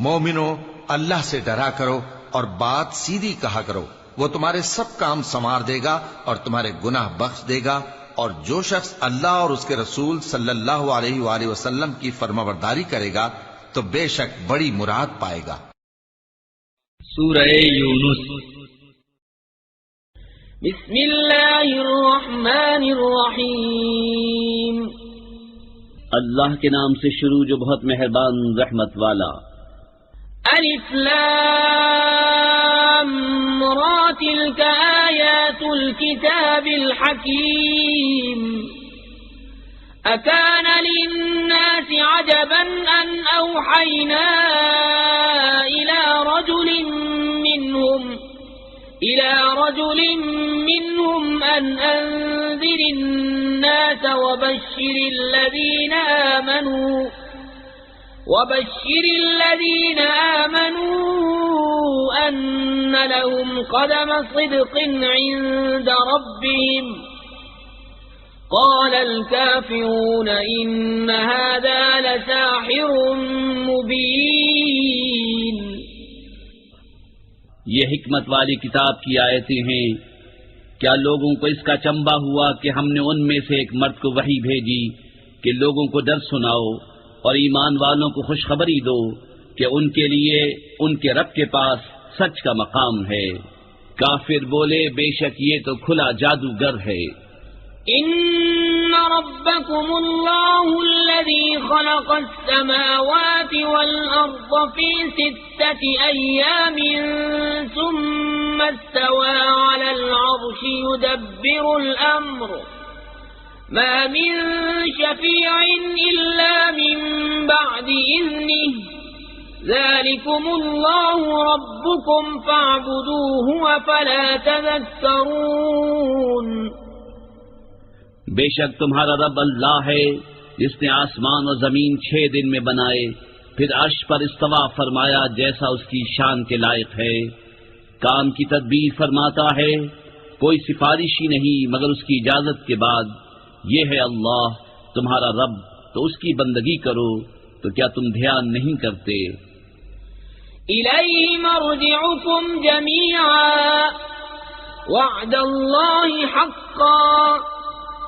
مومنو، اللہ سے ڈرا کرو اور بات سیدھی کہا کرو، وہ تمہارے سب کام سنوار دے گا اور تمہارے گناہ بخش دے گا، اور جو شخص اللہ اور اس کے رسول صلی اللہ علیہ وآلہ وسلم کی فرمانبرداری کرے گا تو بے شک بڑی مراد پائے گا۔ سورہ یونس۔ بسم اللہ الرحمن الرحیم۔ اللہ کے نام سے شروع جو بہت مہربان رحمت والا۔ الف لام را تلک آیات الكتاب الحکیم۔ اکان للناس عجبا ان اوحینا الى رجل منهم ان انذر الناس وبشر الذين آمنوا أن لهم قدم صدق عند ربهم قال الكافرون إن هذا لساحر مبين۔ یہ حکمت والی کتاب کی آیتیں ہیں۔ کیا لوگوں کو اس کا چنبا ہوا کہ ہم نے ان میں سے ایک مرد کو وحی بھیجی کہ لوگوں کو ڈر سناؤ اور ایمان والوں کو خوشخبری دو کہ ان کے لیے ان کے رب کے پاس سچ کا مقام ہے۔ کافر بولے بے شک یہ تو کھلا جادوگر ہے۔ ان ربکم اللہ الذی خلق السماوات والارض فی 6 ایام ثم استوى على العرش يدبر الامر ما من شفيع إلا من بعد إذنه ذلكم الله ربكم فاعبدوه وفلا تذكرون۔ بے شک تمہارا رب اللہ ہے جس نے آسمان اور زمین 6 دن میں بنائے، پھر عرش پر استوا فرمایا جیسا اس کی شان کے لائق ہے۔ کام کی تدبیر فرماتا ہے، کوئی سفارشی نہیں مگر اس کی اجازت کے بعد۔ یہ ہے اللہ تمہارا رب، تو اس کی بندگی کرو، تو کیا تم دھیان نہیں کرتے؟ الیہ مرجعکم جمیعا وعد اللہ حقا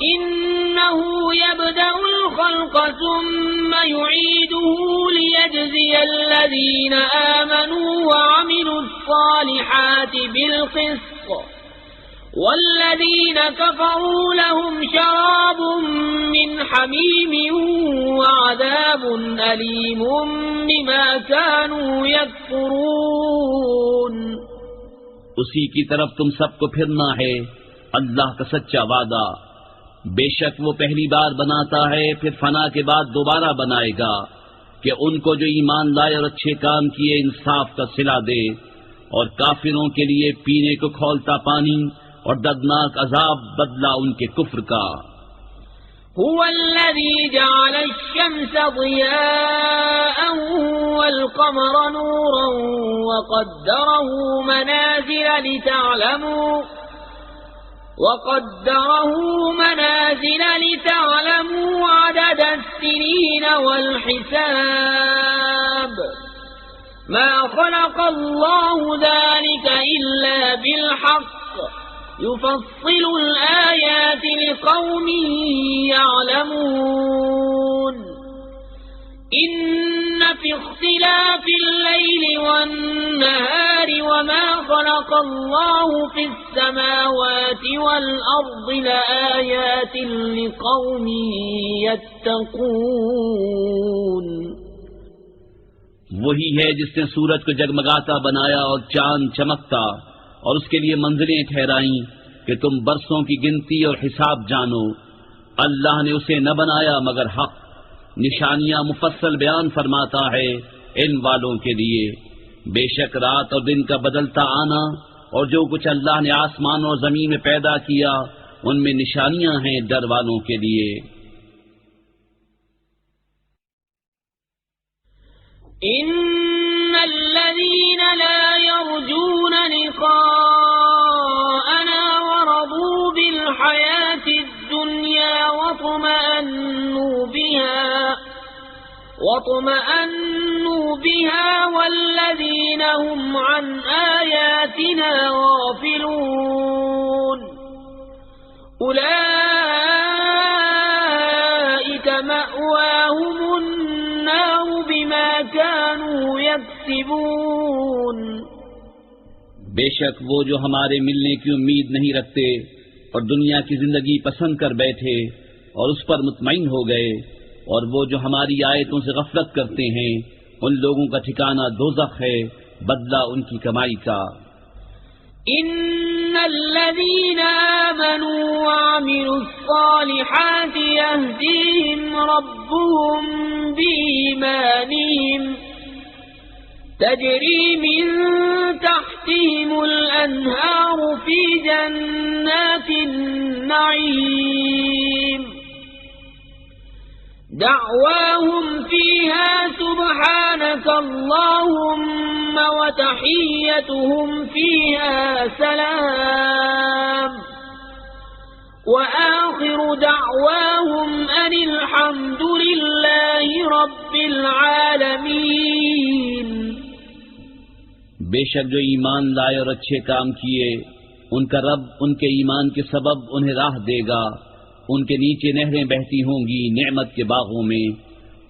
انه يبدأ الخلق ثم يعيده ليجزي الذين آمنوا وعملوا الصالحات بالقسط والذين كفروا لهم شراب من حميم وعذاب أليم بما كانوا يكفرون۔ اسی کی طرف تم سب کو پھرنا ہے، اللہ کا سچا وعدہ۔ بے شک وہ پہلی بار بناتا ہے پھر فنا کے بعد دوبارہ بنائے گا کہ ان کو جو ایمان لائے اور اچھے کام کیے انصاف کا صلہ دے، اور کافروں کے لیے پینے کو کھولتا پانی اور دردناک عذاب بدلہ ان کے کفر کا۔ هو الذي جعل الشمس ضياء والقمر نورا وقدره منازل لتعلموا عدد السنين والحساب ما خلق الله ذلك إلا بالحق يفصل الآيات لقوم يعلمون۔ إن في اختلاف الليل والنهار وما خلق الله في السماوات والأرض لآيات لقوم يتقون۔ وہی ہے جس نے سورج کو جگمگاتا بنایا اور چاند چمکتا، اور اس کے لیے منزلیں ٹھہرائیں کہ تم برسوں کی گنتی اور حساب جانو۔ اللہ نے اسے نہ بنایا مگر حق، نشانیاں مفصل بیان فرماتا ہے علم والوں کے لیے۔ بے شک رات اور دن کا بدلتا آنا اور جو کچھ اللہ نے آسمان اور زمین میں پیدا کیا ان میں نشانیاں ہیں ڈر والوں کے لیے۔ ان الذين لا يرجون لقاءنا ورضوا بالحياة الدنيا واطمأنوا بها والذين هم عن آياتنا غافلون أولئك مأواهم النار بما كانوا يكسبون. بے شک وہ جو ہمارے ملنے کی امید نہیں رکھتے اور دنیا کی زندگی پسند کر بیٹھے اور اس پر مطمئن ہو گئے، اور وہ جو ہماری آیتوں سے غفلت کرتے ہیں، ان لوگوں کا ٹھکانہ دوزخ ہے، بدلہ ان کی کمائی کا. ان الذين آمنوا وعملوا الصالحات يهديهم ربهم بإيمانهم تجري من تحتهم الأنهار في جنات النعيم دعواهم فيها سبحانك اللهم وتحيتهم فيها سلام وآخر دعواهم أن الحمد لله رب العالمين. بے شک جو ایمان لائے اور اچھے کام کیے، ان کا رب ان کے ایمان کے سبب انہیں راہ دے گا، ان کے نیچے نہریں بہتی ہوں گی نعمت کے باغوں میں.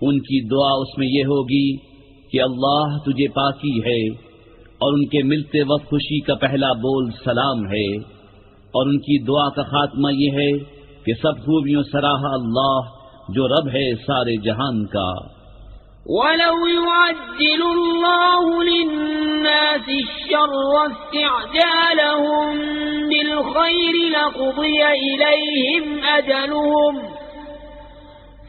ان کی دعا اس میں یہ ہوگی کہ اللہ تجھے پاکی ہے، اور ان کے ملتے وقت خوشی کا پہلا بول سلام ہے، اور ان کی دعا کا خاتمہ یہ ہے کہ سب خوبیوں سراہا اللہ جو رب ہے سارے جہان کا. وَلَوْ يُعَجِّلُ اللَّهُ لِلنَّاسِ الشَّرَّ اسْتِعْجَالَهُم بِالْخَيْرِ لَقُضِيَ إِلَيْهِمْ أَجَلُهُمْ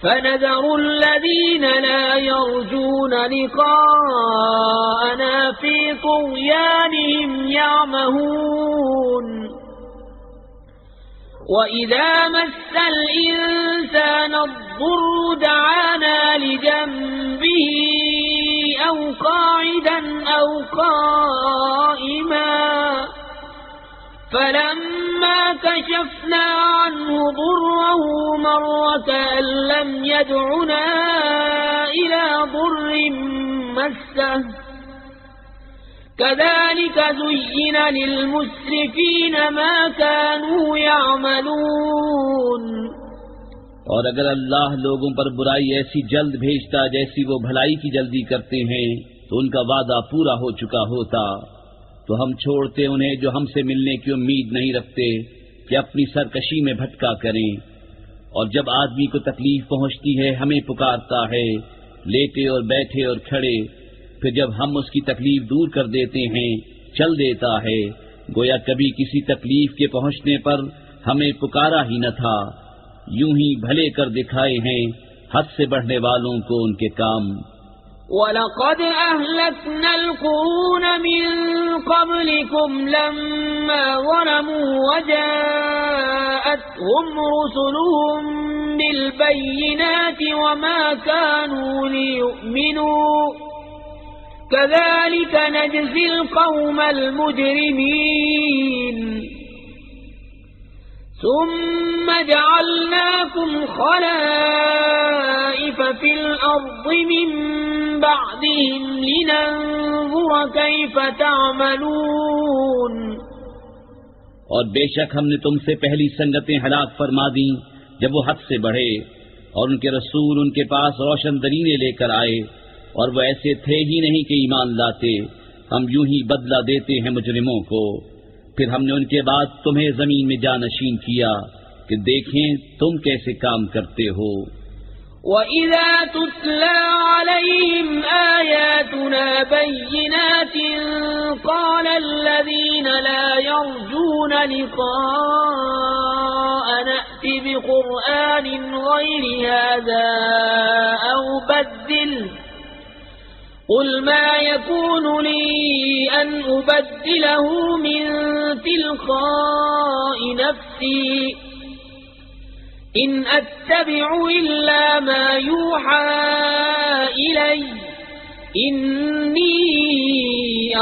فَنَذَرُ الَّذِينَ لَا يَرْجُونَ لِقَاءَنَا فِي طُغْيَانِهِمْ يَعْمَهُونَ. وَإِذَا مَسَّ الْإِنسَانَ الضُّرُّ دَعَانَا لِجَنبِهِ أَوْ قَاعِدًا أَوْ قَائِمًا فَلَمَّا كَشَفْنَا عَنْهُ ضُرَّهُ مَرَّ كَأَن لَّمْ يَدْعُنَا إِلَى ضُرٍّ مَّسَّهُ كَذَلِكَ زُيِّنَ لِلْمُسْرِفِينَ مَا كَانُوا يَعْمَلُونَ. اور اگر اللہ لوگوں پر برائی ایسی جلد بھیجتا جیسی وہ بھلائی کی جلدی کرتے ہیں تو ان کا وعدہ پورا ہو چکا ہوتا. تو ہم چھوڑتے انہیں جو ہم سے ملنے کی امید نہیں رکھتے کہ اپنی سرکشی میں بھٹکا کریں. اور جب آدمی کو تکلیف پہنچتی ہے ہمیں پکارتا ہے، لیٹے اور بیٹھے اور کھڑے. پھر جب ہم اس کی تکلیف دور کر دیتے ہیں چل دیتا ہے، گویا کبھی کسی تکلیف کے پہنچنے پر ہمیں پکارا ہی نہ تھا. یوں ہی بھلے کر دکھائے ہیں حد سے بڑھنے والوں کو ان کے کام. وَلَقَدْ أَهْلَكْنَا الْقُرُونَ مِنْ قَبْلِكُمْ لَمَّا ظَلَمُوا وَجَاءَتْهُمْ رُسُلُهُم بِالْبَيِّنَاتِ وَمَا كَانُوا لِيُؤْمِنُوا كَذَلِكَ نَجْزِي الْقَوْمَ الْمُجْرِمِينَ. ثُمَّ جَعَلْنَاكُمْ خَلَائِفَ فِي الْأَرْضِ مِنْ بَعْدِهِمْ لِنَنظُرَ كَيْفَ تَعْمَلُونَ. اور بے شک ہم نے تم سے پہلی سنگتیں ہلاک فرما دیں جب وہ حد سے بڑھے، اور ان کے رسول ان کے پاس روشن دلیلیں لے کر آئے، اور وہ ایسے تھے ہی نہیں کہ ایمان لاتے. ہم یوں ہی بدلہ دیتے ہیں مجرموں کو. پھر ہم نے ان کے بعد تمہیں زمین میں جانشین کیا کہ دیکھیں تم کیسے کام کرتے ہو. وَإِذَا تُتْلَى عَلَيْهِمْ آيَاتُنَا بَيِّنَاتٍ قَالَ الَّذِينَ لَا يَرْجُونَ لِقَاءَنَا ائْتِ بِقُرْآنٍ غَيْرِ هَذَا أَوْ بَدِّلْهُ قُلْ مَا يَكُونُ لِي أَنْ أُبَدِّلَهُ مِنْ تِلْقَاءِ نَفْسِي إِنْ أَتَّبِعُ إِلَّا مَا يُوحَى إِلَيَّ إِنِّي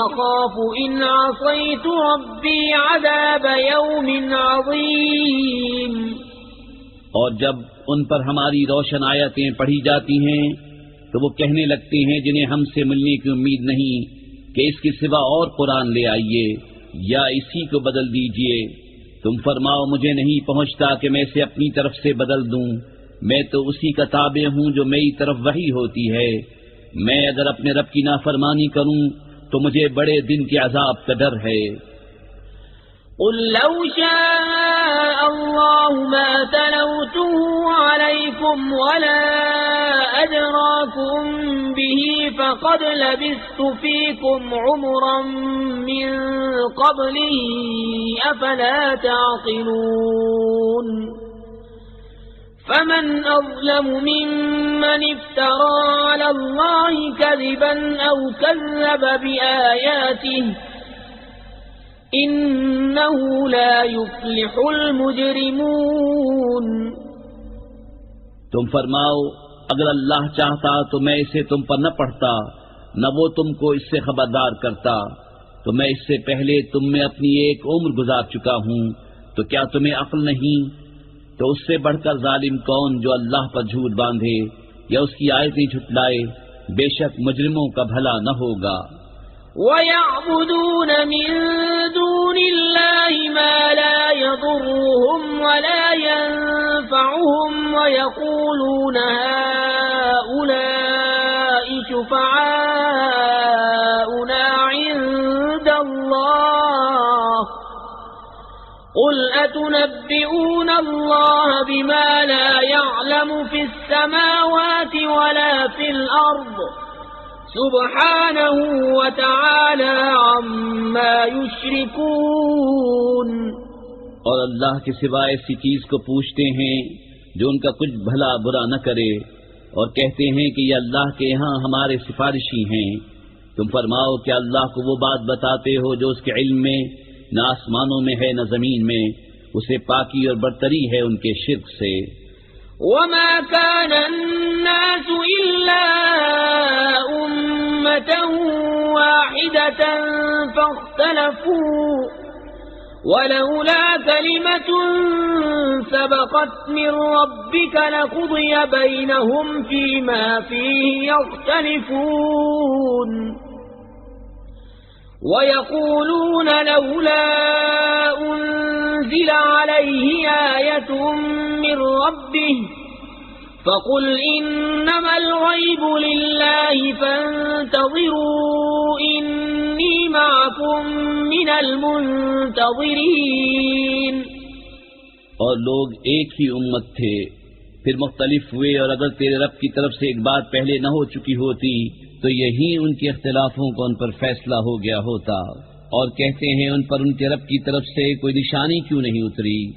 أَخَافُ إِنْ عَصَيْتُ رَبِّي عَذَابَ يَوْمٍ عَظِيمٍ. اور جب ان پر ہماری روشن آیتیں پڑھی جاتی ہیں تو وہ کہنے لگتے ہیں جنہیں ہم سے ملنے کی امید نہیں کہ اس کے سوا اور قرآن لے آئیے یا اسی کو بدل دیجئے۔ تم فرماؤ مجھے نہیں پہنچتا کہ میں اسے اپنی طرف سے بدل دوں، میں تو اسی کا تابع ہوں جو میری طرف وحی ہوتی ہے۔ میں اگر اپنے رب کی نافرمانی کروں تو مجھے بڑے دن کے عذاب کا ڈر ہے۔ قل لو شاء الله ما تلوته عليكم ولا أدراكم به فقد لبثت فيكم عمرا من قبله أفلا تعقلون فمن أظلم ممن افترى على الله كذبا أو كذب بآياته إنه لا يفلح المجرمون۔ تم فرماؤ اگر اللہ چاہتا تو میں اسے تم پر نہ پڑھتا، نہ وہ تم کو اس سے خبردار کرتا، تو میں اس سے پہلے تم میں اپنی ایک عمر گزار چکا ہوں، تو کیا تمہیں عقل نہیں؟ تو اس سے بڑھ کر ظالم کون جو اللہ پر جھوٹ باندھے یا اس کی آیتیں جھٹلائے، بے شک مجرموں کا بھلا نہ ہوگا۔ وَيَعْبُدُونَ مِن دُونِ اللَّهِ مَا لَا يَضُرُّهُمْ وَلَا يَنفَعُهُمْ وَيَقُولُونَ هَؤُلَاءِ شُفَعَاؤُنَا عِندَ اللَّهِ قُلْ أَتُنَبِّئُونَ اللَّهَ بِمَا لَا يَعْلَمُ فِي السَّمَاوَاتِ وَلَا فِي الْأَرْضِ سبحانه وتعالى عما يشركون۔ اور اللہ کے سوا ایسی چیز کو پوچھتے ہیں جو ان کا کچھ بھلا برا نہ کرے، اور کہتے ہیں کہ یہ اللہ کے ہاں ہمارے سفارشی ہیں۔ تم فرماؤ کہ اللہ کو وہ بات بتاتے ہو جو اس کے علم میں نہ آسمانوں میں ہے نہ زمین میں، اسے پاکی اور برتری ہے ان کے شرک سے۔ وما كان الناس إلا أمة واحدة فاختلفوا ولولا كلمة سبقت من ربك لقضي بينهم فيما فيه يختلفون ويقولون لولا أنزل عليه آية من ربه فقل إنما الغيب لله فانتظروا إني معكم من المنتظرين۔ اور لوگ ایک ہی امت تھے، پھر مختلف ہوئے، اور اگر تیرے رب کی طرف سے ایک بات پہلے نہ ہو چکی ہوتی تو یہی ان کے اختلافوں کا ان پر فیصلہ ہو گیا ہوتا۔ اور کہتے ہیں ان پر ان کے رب کی طرف سے کوئی نشانی کیوں نہیں اتری؟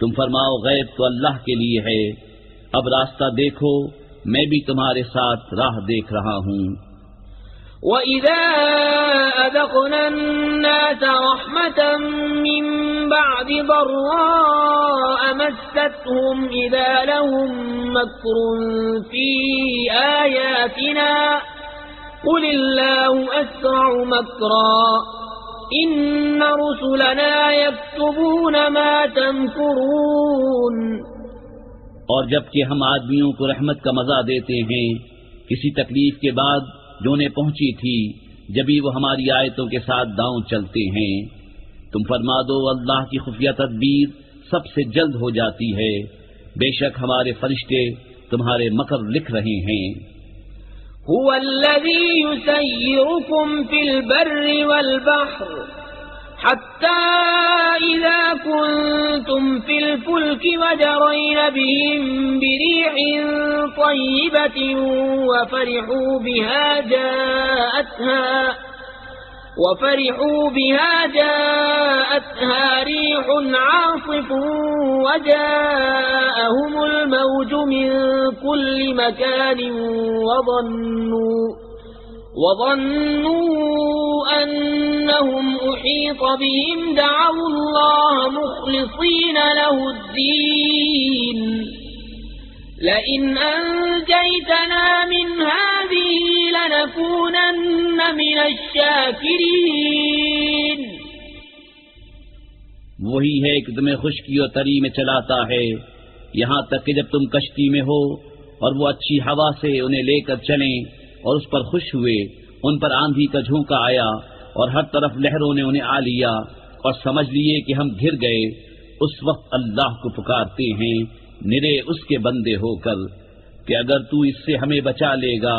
تم فرماؤ غیب تو اللہ کے لیے ہے، اب راستہ دیکھو، میں بھی تمہارے ساتھ راہ دیکھ رہا ہوں۔ وَإِذَا أَذَقْنَا النَّاسَ رَحْمَةً مِّن بَعْدِ ضَرَّاءَ مَسَّتْهُمْ إِذَا لَهُم مَّكْرٌ فِي آيَاتِنَا قُلِ اللَّهُ أَسْرَعُ مَكْرًا إِنَّ رُسُلَنَا يَكْتُبُونَ مَا تَمْكُرُونَ۔ اور جبکہ ہم آدمیوں کو رحمت کا مزہ دیتے ہیں کسی تکلیف کے بعد جو انہیں پہنچی تھی، جبھی وہ ہماری آیتوں کے ساتھ داؤں چلتے ہیں۔ تم فرما دو اللہ کی خفیہ تدبیر سب سے جلد ہو جاتی ہے، بے شک ہمارے فرشتے تمہارے مکر لکھ رہے ہیں۔ هو الذي يسيركم في البر والبحر حتى إذا كنتم في الفلك وجرين بهم بريح طيبة وفرحوا بها جاءتها ريح عاصف وجاءهم الموج من كل مكان وظنوا أنهم أحيط بهم دعوا الله مخلصين له الدين لئن أنجيتنا من هذه لنكونن من الشاكرين۔ وہی ہے کہ تمہیں خشکی اور تری میں چلاتا ہے، یہاں تک کہ جب تم کشتی میں ہو اور وہ اچھی ہوا سے انہیں لے کر چلیں اور اس پر خوش ہوئے، ان پر آندھی کا جھونکا آیا اور ہر طرف لہروں نے انہیں آ لیا اور سمجھ لیے کہ ہم گر گئے، اس وقت اللہ کو پکارتے ہیں نرے اس کے بندے ہو کر کہ اگر تو اس سے ہمیں بچا لے گا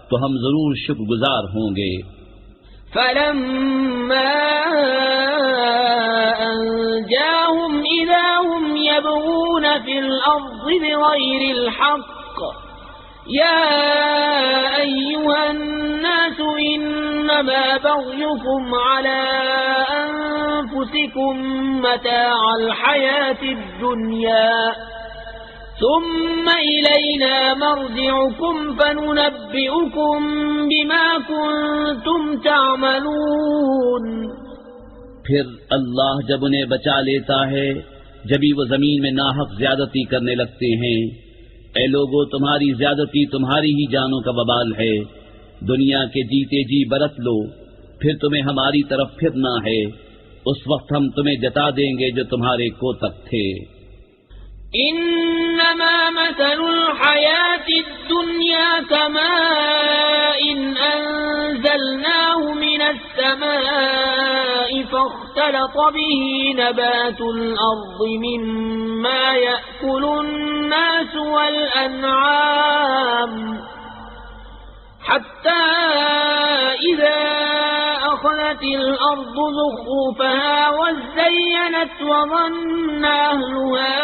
تو ہم ضرور شکر گزار ہوں گے۔ فلما أنجاهم إذا هم يبغون في الأرض بغير الحق يا أيها الناس إنما بغيكم على أنفسكم متاع الحياة الدنيا ثم إلينا مرجعكم فننبئكم بما كنتم تعملون۔ پھر اللہ جب انہیں بچا لیتا ہے جبھی وہ زمین میں ناحق زیادتی کرنے لگتے ہیں۔ اے لوگو، تمہاری زیادتی تمہاری ہی جانوں کا وبال ہے، دنیا کے جیتے جی برت لو، پھر تمہیں ہماری طرف پھرنا ہے، اس وقت ہم تمہیں جتا دیں گے جو تمہارے کوتک تھے۔ انما مثل الحياة الدنيا كماء انزلناه من السماء فاختلط به نبات الارض مما يأكل الناس والانعام حتى إذا أخذت الأرض زخرفها وزينت وظن أهلها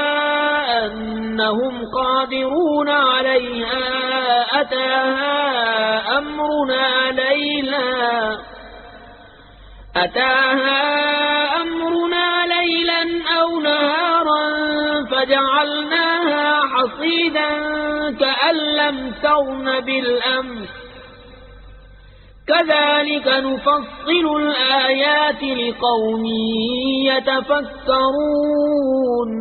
أنهم قادرون عليها أتاها أمرنا ليلا أو نهارا فجعلناها حصيدا كأن لم تغن بالأمس كذلك نفصل الآيات لقوم يتفكرون۔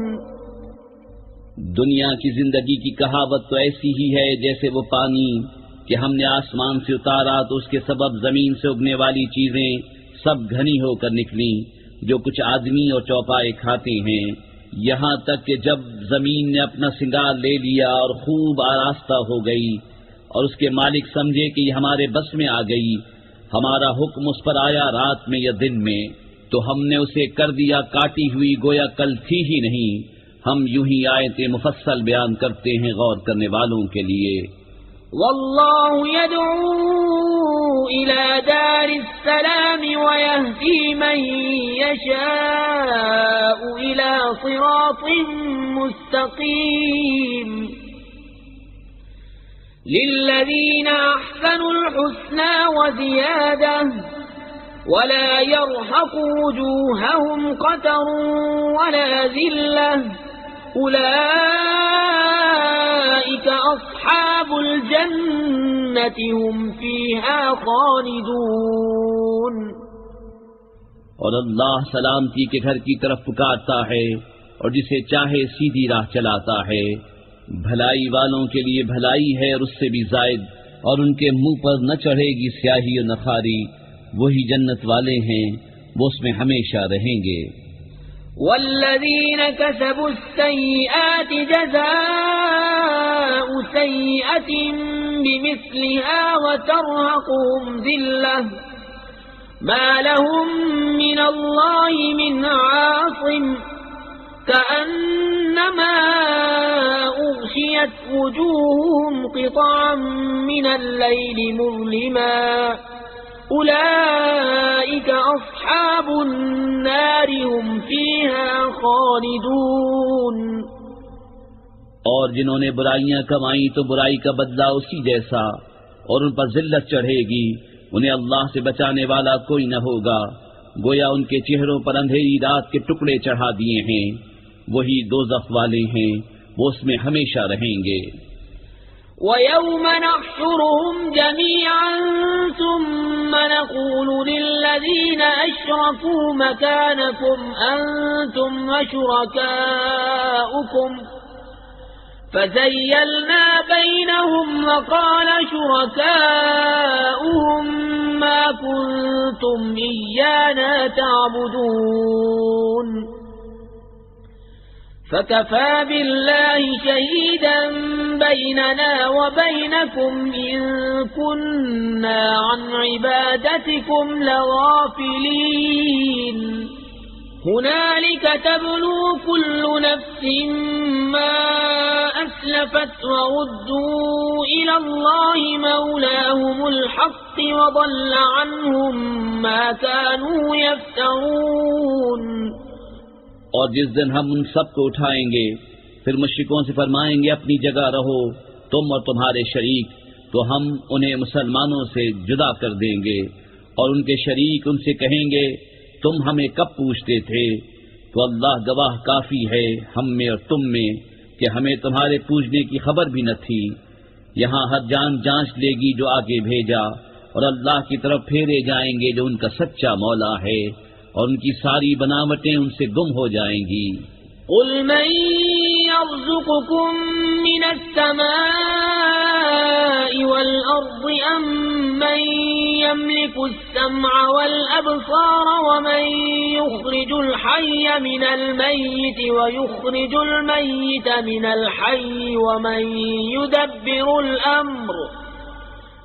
دنیا کی زندگی کی کہاوت تو ایسی ہی ہے جیسے وہ پانی کہ ہم نے آسمان سے اتارا تو اس کے سبب زمین سے اگنے والی چیزیں سب گھنی ہو کر نکلیں، جو کچھ آدمی اور چوپائے کھاتے ہیں، یہاں تک کہ جب زمین نے اپنا سنگار لے لیا اور خوب آراستہ ہو گئی اور اس کے مالک سمجھے کہ یہ ہمارے بس میں آ گئی، ہمارا حکم اس پر آیا رات میں یا دن میں، تو ہم نے اسے کر دیا کاٹی ہوئی گویا کل تھی ہی نہیں۔ ہم یوں ہی آیتیں مفصل بیان کرتے ہیں غور کرنے والوں کے لیے۔ واللہ يدعو إلى دار السلام ويهدي من يشاء إلى صراط مستقيم للذين أحسنوا الحسنى وزيادة ولا يرهق وجوههم قتر ولا ذلة أولئك أصحاب الجنة هم فيها خالدون۔ اور اللہ سلامتی کے گھر کی طرف پکارتا ہے اور جسے چاہے سیدھی راہ چلاتا ہے، بھلائی والوں کے لیے بھلائی ہے اور اس سے بھی زائد، اور ان کے منہ پر نہ چڑھے گی سیاہی و نخاری، وہی جنت والے ہیں، وہ اس میں ہمیشہ رہیں گے۔ والذین کسبوا السیئات جزاء سیئة بمثلها وترهقهم ذلة ما لهم من اللہ من عاصم كأنما أغشيت وجوههم قطعا من الليل مظلما أولئك أصحاب النار هم فيها خالدون۔ اور جنہوں نے برائیاں کمائیں تو برائی کا بدلہ اسی جیسا، اور ان پر ذلت چڑھے گی، انہیں اللہ سے بچانے والا کوئی نہ ہوگا، گویا ان کے چہروں پر اندھیری رات کے ٹکڑے چڑھا دیے ہیں، وہی دوزخ والے ہیں، وہ اس میں ہمیشہ رہیں گے۔ وَيَوْمَ نَحْشُرُهُمْ جَمِيعًا ثُمَّ نَقُولُ لِلَّذِينَ أَشْرَكُوا مَكَانَكُمْ أَنْتُمْ وَشُرَكَاؤُكُمْ فَزَيَّلْنَا بَيْنَهُمْ وَقَالَ شُرَكَاؤُهُمْ مَا كُنْتُمْ إِيَّانَا تَعْبُدُونَ۔ فكفى بالله شهيدا بيننا وبينكم إن كنا عن عبادتكم لغافلين هنالك تبلو كل نفس ما أسلفت وردوا إلى الله مولاهم الحق وضل عنهم ما كانوا يفترون. اور جس دن ہم ان سب کو اٹھائیں گے پھر مشرکوں سے فرمائیں گے اپنی جگہ رہو تم اور تمہارے شریک، تو ہم انہیں مسلمانوں سے جدا کر دیں گے اور ان کے شریک ان سے کہیں گے تم ہمیں کب پوچھتے تھے؟ تو اللہ گواہ کافی ہے ہم میں اور تم میں کہ ہمیں تمہارے پوچھنے کی خبر بھی نہ تھی. یہاں ہر جان جانچ لے گی جو آگے بھیجا، اور اللہ کی طرف پھیرے جائیں گے جو ان کا سچا مولا ہے، اور ان کی ساری بناوٹیں ان سے گم ہو جائیں گی. قل من يرزقكم من السماء والأرض أم من يملك السمع والأبصار ومن يخرج الحي من الميت ويخرج الميت من الحي ومن يدبر الأمر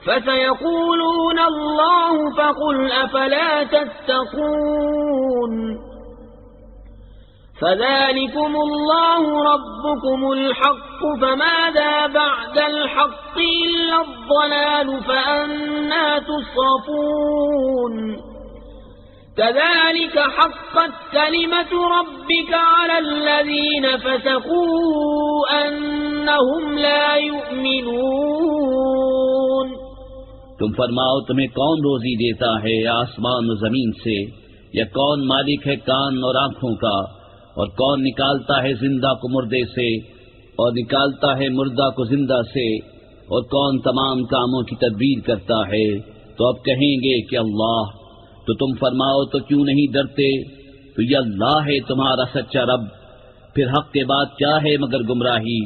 فسيقولون الله فقل أفلا تتقون. فذلكم الله ربكم الحق فماذا بعد الحق إلا الضلال فأنى تصرفون. كذلك حقت كلمة ربك على الذين فسقوا أنهم لا يؤمنون. تم فرماؤ تمہیں کون روزی دیتا ہے آسمان و زمین سے، یا کون مالک ہے کان اور آنکھوں کا، اور کون نکالتا ہے زندہ کو مردے سے اور نکالتا ہے مردہ کو زندہ سے، اور کون تمام کاموں کی تدبیر کرتا ہے؟ تو اب کہیں گے کہ اللہ. تو تم فرماؤ تو کیوں نہیں ڈرتے؟ تو یہ اللہ ہے تمہارا سچا رب، پھر حق کے بعد کیا ہے مگر گمراہی؟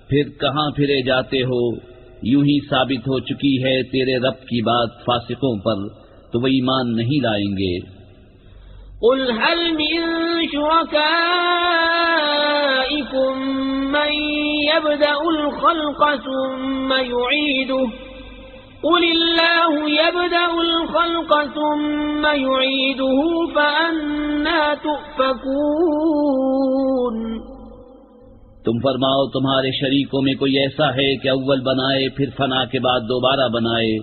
پھر کہاں پھرے جاتے ہو؟ یوں ہی ثابت ہو چکی ہے تیرے رب کی بات فاسقوں پر، تو وہ ایمان نہیں لائیں گے. قل هل من شركائكم من يبدأ الخلق ثم يعيده قل الله يبدأ الخلق ثم يعيده فأنى تؤفكون. تم فرماؤ تمہارے شریکوں میں کوئی ایسا ہے کہ اول بنائے پھر فنا کے بعد دوبارہ بنائے؟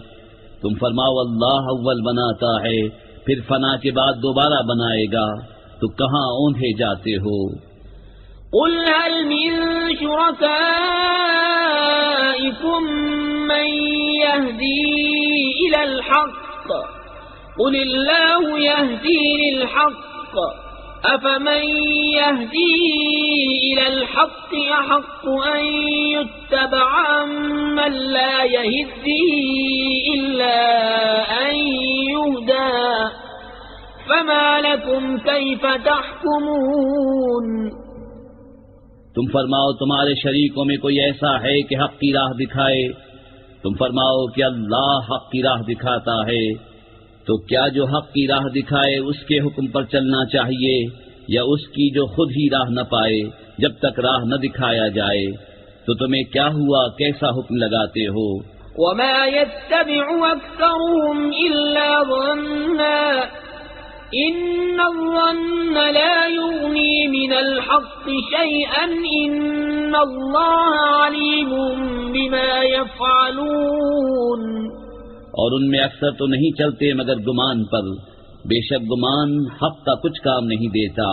تم فرماؤ اللہ اول بناتا ہے پھر فنا کے بعد دوبارہ بنائے گا، تو کہاں اوندھے جاتے ہو؟ قل هل من شركائكم من يهدي إلى الحق قل الله يهدي للحق أفمن يهدي إلى الحق أحق أن يتبع من لا يهدي إلا أن يهدى فما لكم كيف تحكمون. تم فرماؤ تمہارے شریکوں میں کوئی ایسا ہے کہ حق کی راہ دکھائے؟ تم فرماؤ کہ اللہ حق کی راہ دکھاتا ہے، تو کیا جو حق کی راہ دکھائے اس کے حکم پر چلنا چاہیے، یا اس کی جو خود ہی راہ نہ پائے جب تک راہ نہ دکھایا جائے؟ تو تمہیں کیا ہوا، کیسا حکم لگاتے ہو؟ وما يتبع أكثرهم إلا ظنا إن الظن لا يغني من الحق شيئا إن الله عليم بما يفعلون. اور ان میں اکثر تو نہیں چلتے مگر گمان پر، بے شک گمان حق کا کچھ کام نہیں دیتا،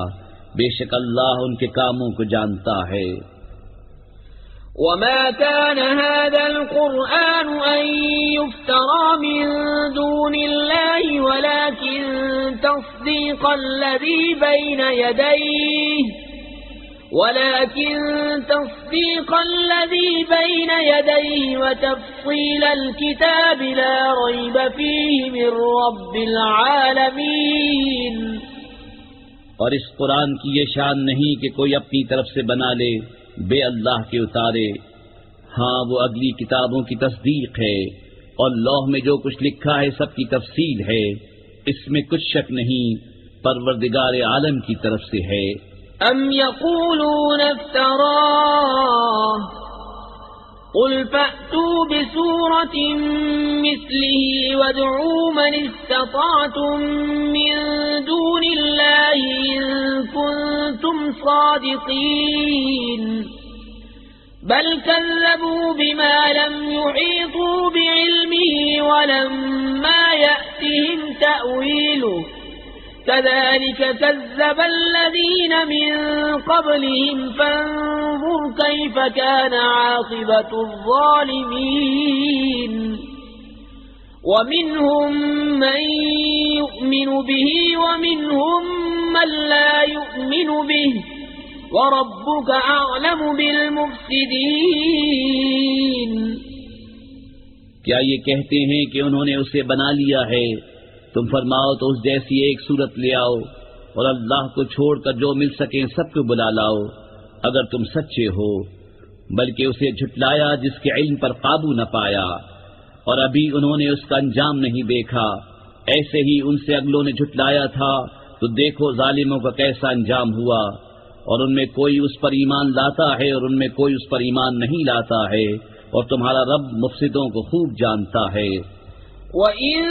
بے شک اللہ ان کے کاموں کو جانتا ہے. وما كان هذا القرآن أن يفترى من دون الله ولكن تصديق الذي بين يديه وتفصيل الكتاب لا ريب فيه من رب العالمين. اور اس قرآن کی یہ شان نہیں کہ کوئی اپنی طرف سے بنا لے بے اللہ کے اتارے، ہاں وہ اگلی کتابوں کی تصدیق ہے، اور لوح میں جو کچھ لکھا ہے سب کی تفصیل ہے، اس میں کچھ شک نہیں، پروردگار عالم کی طرف سے ہے. أم يقولون افتراه قل فأتوا بسورة مثله وادعوا من استطعتم من دون الله إن كنتم صادقين بل كذبوا بما لم يحيطوا بعلمه ولما يأتهم تأويله كذلك كذب الذين من قبلهم فانظر كيف كان عاقبة الظالمين ومنهم من يؤمن به ومنهم من لا يؤمن به وَرَبُّكَ أَعْلَمُ بِالْمُفْسِدِينَ کیا یہ کہتے ہیں کہ انہوں نے اسے بنا لیا ہے؟ تم فرماؤ تو اس جیسی ایک صورت لے آؤ اور اللہ کو چھوڑ کر جو مل سکیں سب کو بلا لاؤ اگر تم سچے ہو، بلکہ اسے جھٹلایا جس کے علم پر قابو نہ پایا، اور ابھی انہوں نے اس کا انجام نہیں دیکھا۔ ایسے ہی ان سے اگلوں نے جھٹلایا تھا، تو دیکھو ظالموں کا کیسا انجام ہوا۔ اور ان میں کوئی اس پر ایمان لاتا ہے اور ان میں کوئی اس پر ایمان نہیں لاتا ہے، اور تمہارا رب مفسدوں کو خوب جانتا ہے۔ وَإِن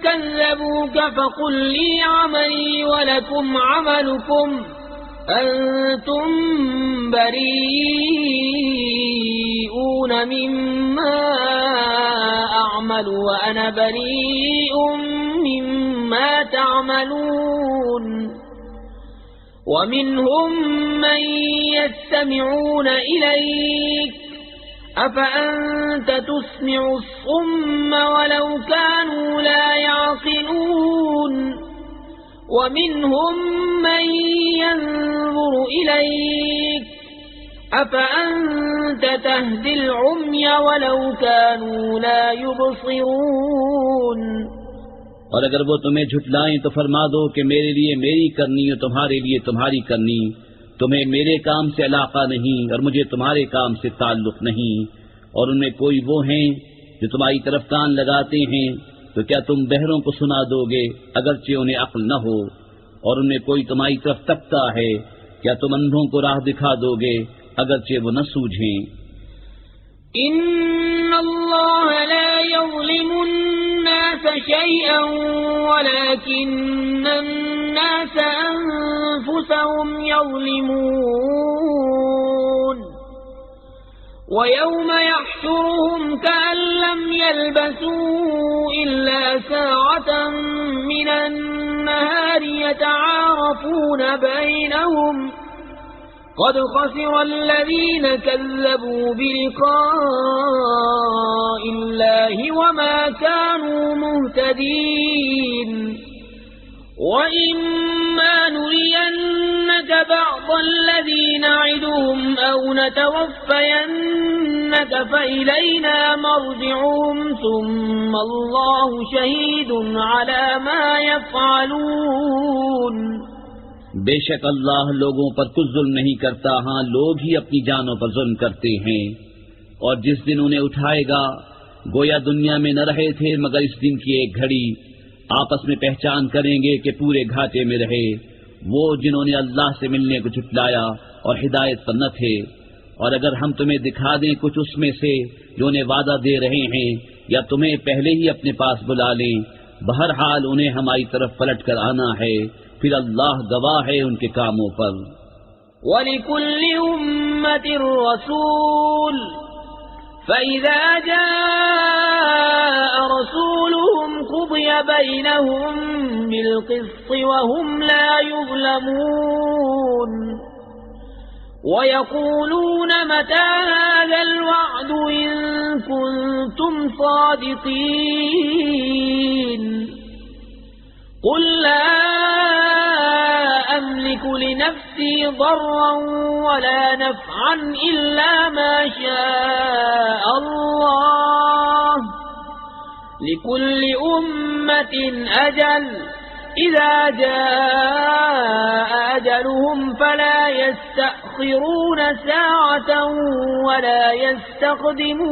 كَذَّبُوكَ فَقُل لِّي عَمَلِي وَلَكُمْ عَمَلُكُمْ أَنتُم بَرِيئُونَ مِمَّا أَعْمَلُ وَأَنَا بَرِيءٌ مِّمَّا تَعْمَلُونَ وَمِنْهُمْ مَنْ يَسْتَمِعُونَ إِلَيْكَ أَفَأَنْتَ تُسْمِعُ الصُّمَّ وَلَوْ كَانُوا لَا يَعْقِلُونَ وَمِنْهُمْ مَنْ يَنْظُرُ إِلَيْكَ أَفَأَنْتَ تَهْدِي الْعُمْيَ وَلَوْ كَانُوا لَا يُبْصِرُونَ اور اگر وہ تمہیں جھٹلائیں تو فرما دو کہ میرے لیے میری کرنی اور تمہارے لیے تمہاری کرنی، تمہیں میرے کام سے علاقہ نہیں اور مجھے تمہارے کام سے تعلق نہیں۔ اور ان میں کوئی وہ ہیں جو تمہاری طرف کان لگاتے ہیں، تو کیا تم بہروں کو سنا دو گے اگرچہ انہیں عقل نہ ہو؟ اور ان میں کوئی تمہاری طرف تکتا ہے، کیا تم اندھوں کو راہ دکھا دو گے اگرچہ وہ نہ سوجھیں؟ إِنَّ اللَّهَ لَا يَظْلِمُ النَّاسَ شَيْئًا وَلَكِنَّ النَّاسَ أَنفُسَهُمْ يَظْلِمُونَ وَيَوْمَ يَحْشُرُهُمْ كَأَن لَّمْ يَلْبَثُوا إِلَّا سَاعَةً مِّنَ النَّهَارِ يَتَعَارَفُونَ بَيْنَهُمْ قد خسر الذين كذبوا بلقاء الله وما كانوا مهتدين وإما نرينك بعض الذي نعدهم أو نتوفينك فإلينا مرجعهم ثم الله شهيد على ما يفعلون۔ بے شک اللہ لوگوں پر کچھ ظلم نہیں کرتا، ہاں لوگ ہی اپنی جانوں پر ظلم کرتے ہیں۔ اور جس دن انہیں اٹھائے گا گویا دنیا میں نہ رہے تھے مگر اس دن کی ایک گھڑی، آپس میں پہچان کریں گے کہ پورے گھاٹے میں رہے وہ جنہوں نے اللہ سے ملنے کو جھٹلایا اور ہدایت پر نہ تھے۔ اور اگر ہم تمہیں دکھا دیں کچھ اس میں سے جو انہیں وعدہ دے رہے ہیں، یا تمہیں پہلے ہی اپنے پاس بلا لیں، بہرحال انہیں ہماری طرف پلٹ کر آنا ہے، پھر اللہ گواہ ہے ان کے کاموں پر۔ وَلِكُلِّ أُمَّةٍ رَّسُولٌ فَإِذَا جَاءَ رَسُولُهُمْ قُضِيَ بَيْنَهُم بِالْقِسْطِ وَهُمْ لَا يُظْلَمُونَ وَيَقُولُونَ مَتَى هَذَا الْوَعْدُ إِن كُنتُمْ صَادِقِينَ قُل لَّا أَمْلِكُ لِنَفْسِي ضَرًّا وَلَا نَفْعًا إِلَّا مَا شَاءَ اللَّهُ لِكُلِّ أُمَّةٍ أَجَلٌ إِذَا جَاءَ أَجَلُهُمْ فَلَا يَسْتَأْخِرُونَ سَاعَةً وَلَا يَسْتَقْدِمُونَ۔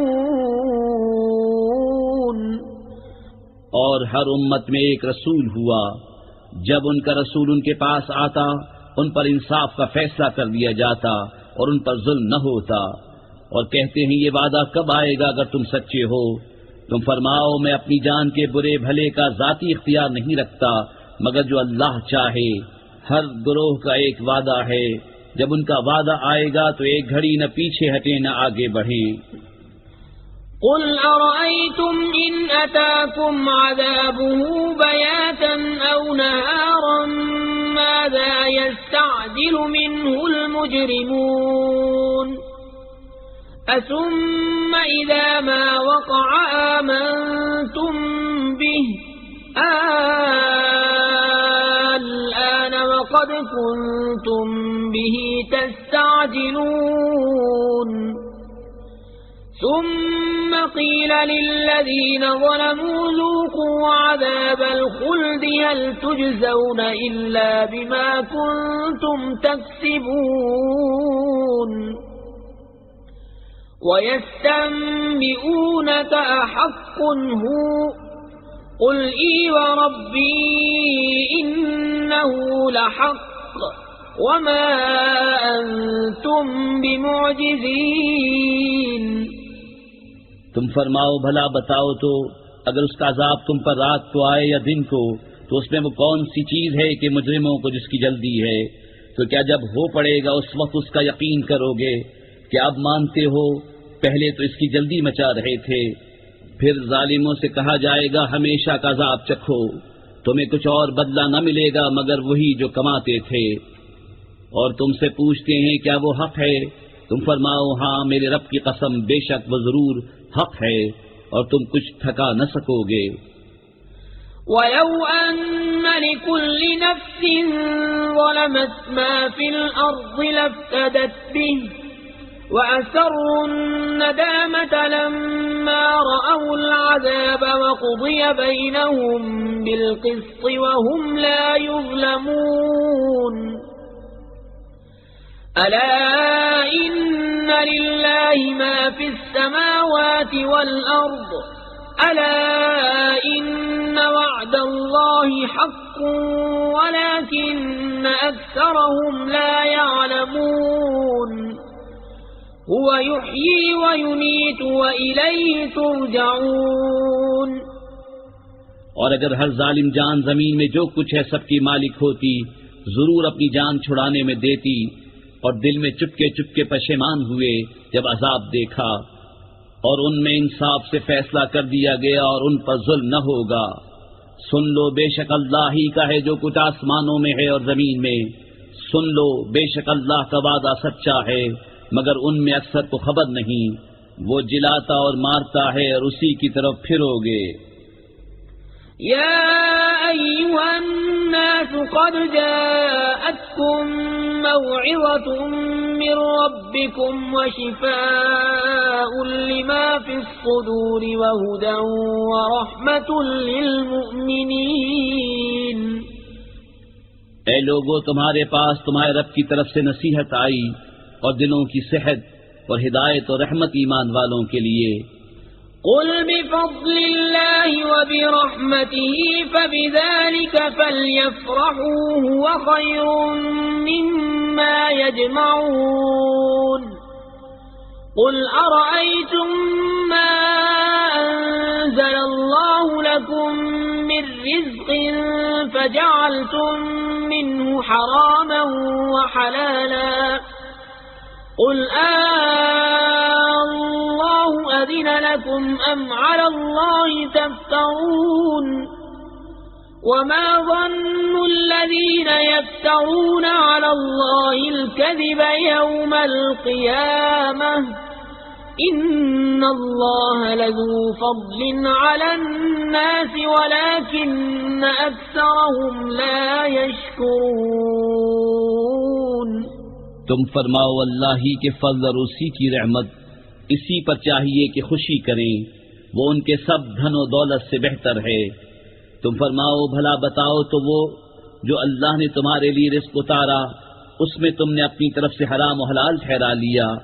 اور ہر امت میں ایک رسول ہوا، جب ان کا رسول ان کے پاس آتا ان پر انصاف کا فیصلہ کر دیا جاتا اور ان پر ظلم نہ ہوتا۔ اور کہتے ہیں یہ وعدہ کب آئے گا اگر تم سچے ہو؟ تم فرماؤ میں اپنی جان کے برے بھلے کا ذاتی اختیار نہیں رکھتا مگر جو اللہ چاہے۔ ہر گروہ کا ایک وعدہ ہے، جب ان کا وعدہ آئے گا تو ایک گھڑی نہ پیچھے ہٹیں نہ آگے بڑھیں۔ قل أرأيتم إن أتاكم عذابه بياتا أو نهارا ماذا يستعجل منه المجرمون أثم إذا ما وقع آمنتم به الآن وقد كنتم به تستعجلون ثم قيل للذين ظلموا ذوقوا عذاب الخلد هل تجزون إلا بما كنتم تكسبون ويستنبئونك أحق هو قل إي وربي إنه لحق وما أنتم بمعجزين۔ تم فرماؤ بھلا بتاؤ تو اگر اس کا عذاب تم پر رات کو آئے یا دن کو تو اس میں وہ کون سی چیز ہے کہ مجرموں کو جس کی جلدی ہے؟ تو کیا جب ہو پڑے گا اس وقت اس کا یقین کرو گے؟ کیا اب مانتے ہو پہلے تو اس کی جلدی مچا رہے تھے۔ پھر ظالموں سے کہا جائے گا ہمیشہ کا عذاب چکھو، تمہیں کچھ اور بدلہ نہ ملے گا مگر وہی جو کماتے تھے۔ اور تم سے پوچھتے ہیں کیا وہ حق ہے؟ تم فرماؤ ہاں میرے رب کی قسم بے شک وہ ضرور حق ہے اور تم کچھ تھکا نہ سکو گے۔ وَلَوْ أَنَّ لِكُلِّ نَفْسٍ ظَلَمَتْ مَا فِي الْأَرْضِ لَافْتَدَتْ بِهِ وَأَسَرُّوا النَّدَامَةَ لَمَّا رَأَوُا الْعَذَابَ وَقُضِيَ بَيْنَهُم بِالْقِسْطِ وَهُمْ لَا يُظْلَمُونَ أَلَا إِنَّ لِلَّهِ مَا فِي السَّمَاوَاتِ وَالْأَرْضِ أَلَا إِنَّ وَعْدَ اللَّهِ حَقٌّ وَلَكِنَّ أَكْثَرَهُمْ لَا يَعْلَمُونَ هُوَ يُحْيِي وَيُمِيتُ وَإِلَيْهِ تُرْجَعُونَ۔ اور اگر ہر ظالم جان زمین میں جو کچھ ہے سب کی مالک ہوتی ضرور اپنی جان چھڑانے میں دیتی، اور دل میں چپکے چپکے پشیمان ہوئے جب عذاب دیکھا، اور ان میں انصاف سے فیصلہ کر دیا گیا اور ان پر ظلم نہ ہوگا۔ سن لو بے شک اللہ ہی کا ہے جو کچھ آسمانوں میں ہے اور زمین میں، سن لو بے شک اللہ کا وعدہ سچا ہے مگر ان میں اکثر کو خبر نہیں۔ وہ جلاتا اور مارتا ہے اور اسی کی طرف پھرو گے۔ يا أيها الناس قد جاءتكم موعظة من ربكم وشفاء لما في الصدور وهدى ورحمة للمؤمنين۔ اے لوگو تمہارے پاس تمہارے رب کی طرف سے نصیحت آئی اور دلوں کی صحت اور ہدایت اور رحمت ایمان والوں کے لیے۔ قل بفضل الله وبرحمته فبذلك فليفرحوا هو خير مما يجمعون قل أرأيتم ما أنزل الله لكم من رزق فجعلتم منه حراما وحلالا قل الله أذن لكم أم على الله تفترون وما ظن الذين يفترون على الله الكذب يوم القيامة إن الله لذو فضل على الناس ولكن أكثرهم لا يشكرون۔ تم فرماؤ اللہ ہی کے فضل اور اسی کی رحمت اسی پر چاہیے کہ خوشی کریں، وہ ان کے سب دھن و دولت سے بہتر ہے۔ تم فرماؤ بھلا بتاؤ تو وہ جو اللہ نے تمہارے لیے رزق اتارا اس میں تم نے اپنی طرف سے حرام و حلال ٹھہرا لیا،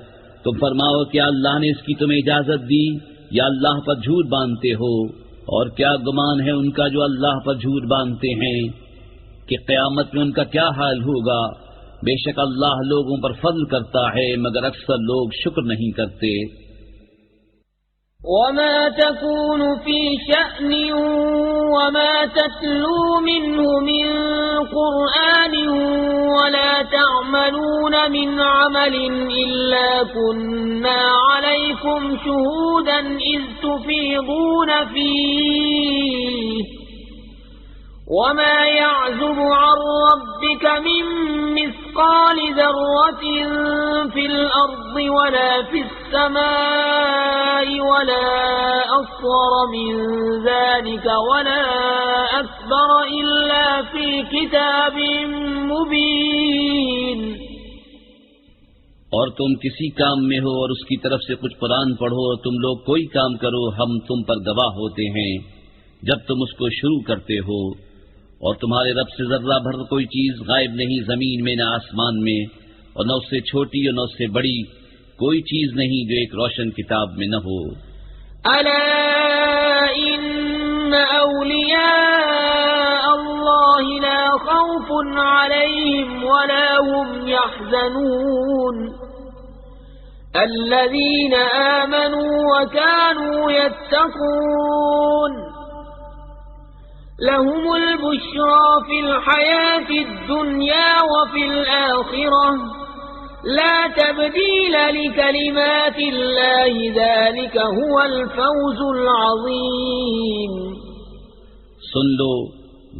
تم فرماؤ کیا اللہ نے اس کی تمہیں اجازت دی یا اللہ پر جھوٹ باندھتے ہو؟ اور کیا گمان ہے ان کا جو اللہ پر جھوٹ باندھتے ہیں کہ قیامت میں ان کا کیا حال ہوگا؟ بے شک اللہ لوگوں پر فضل کرتا ہے مگر اکثر لوگ شکر نہیں کرتے۔ وما تكون في شأن وما تتلو منه من قرآن ولا تعملون من عمل إلا كنا عليكم شهودا إذ تفيضون فيه وما يعزب عن ربك من مثقال ذرة في الأرض ولا في السماء ولا أصغر من ذلك ولا أكبر إلا في كتاب مبين۔ اور تم کسی کام میں ہو اور اس کی طرف سے کچھ قرآن پڑھو اور تم لوگ کوئی کام کرو، ہم تم پر گواہ ہوتے ہیں جب تم اس کو شروع کرتے ہو، اور تمہارے رب سے ذرہ بھر کوئی چیز غائب نہیں زمین میں نہ آسمان میں، اور نہ اس سے چھوٹی اور نہ اس سے بڑی کوئی چیز نہیں جو ایک روشن کتاب میں نہ ہو۔ ألا إن أولياء الله لا خوف عليهم ولا هم يحزنون الذين آمنوا وكانوا يتقون لهم البشرى في الحياة الدنيا وفي الآخرة لا تبديل لكلمات الله ذلك هو الفوز العظيم۔ سن لو،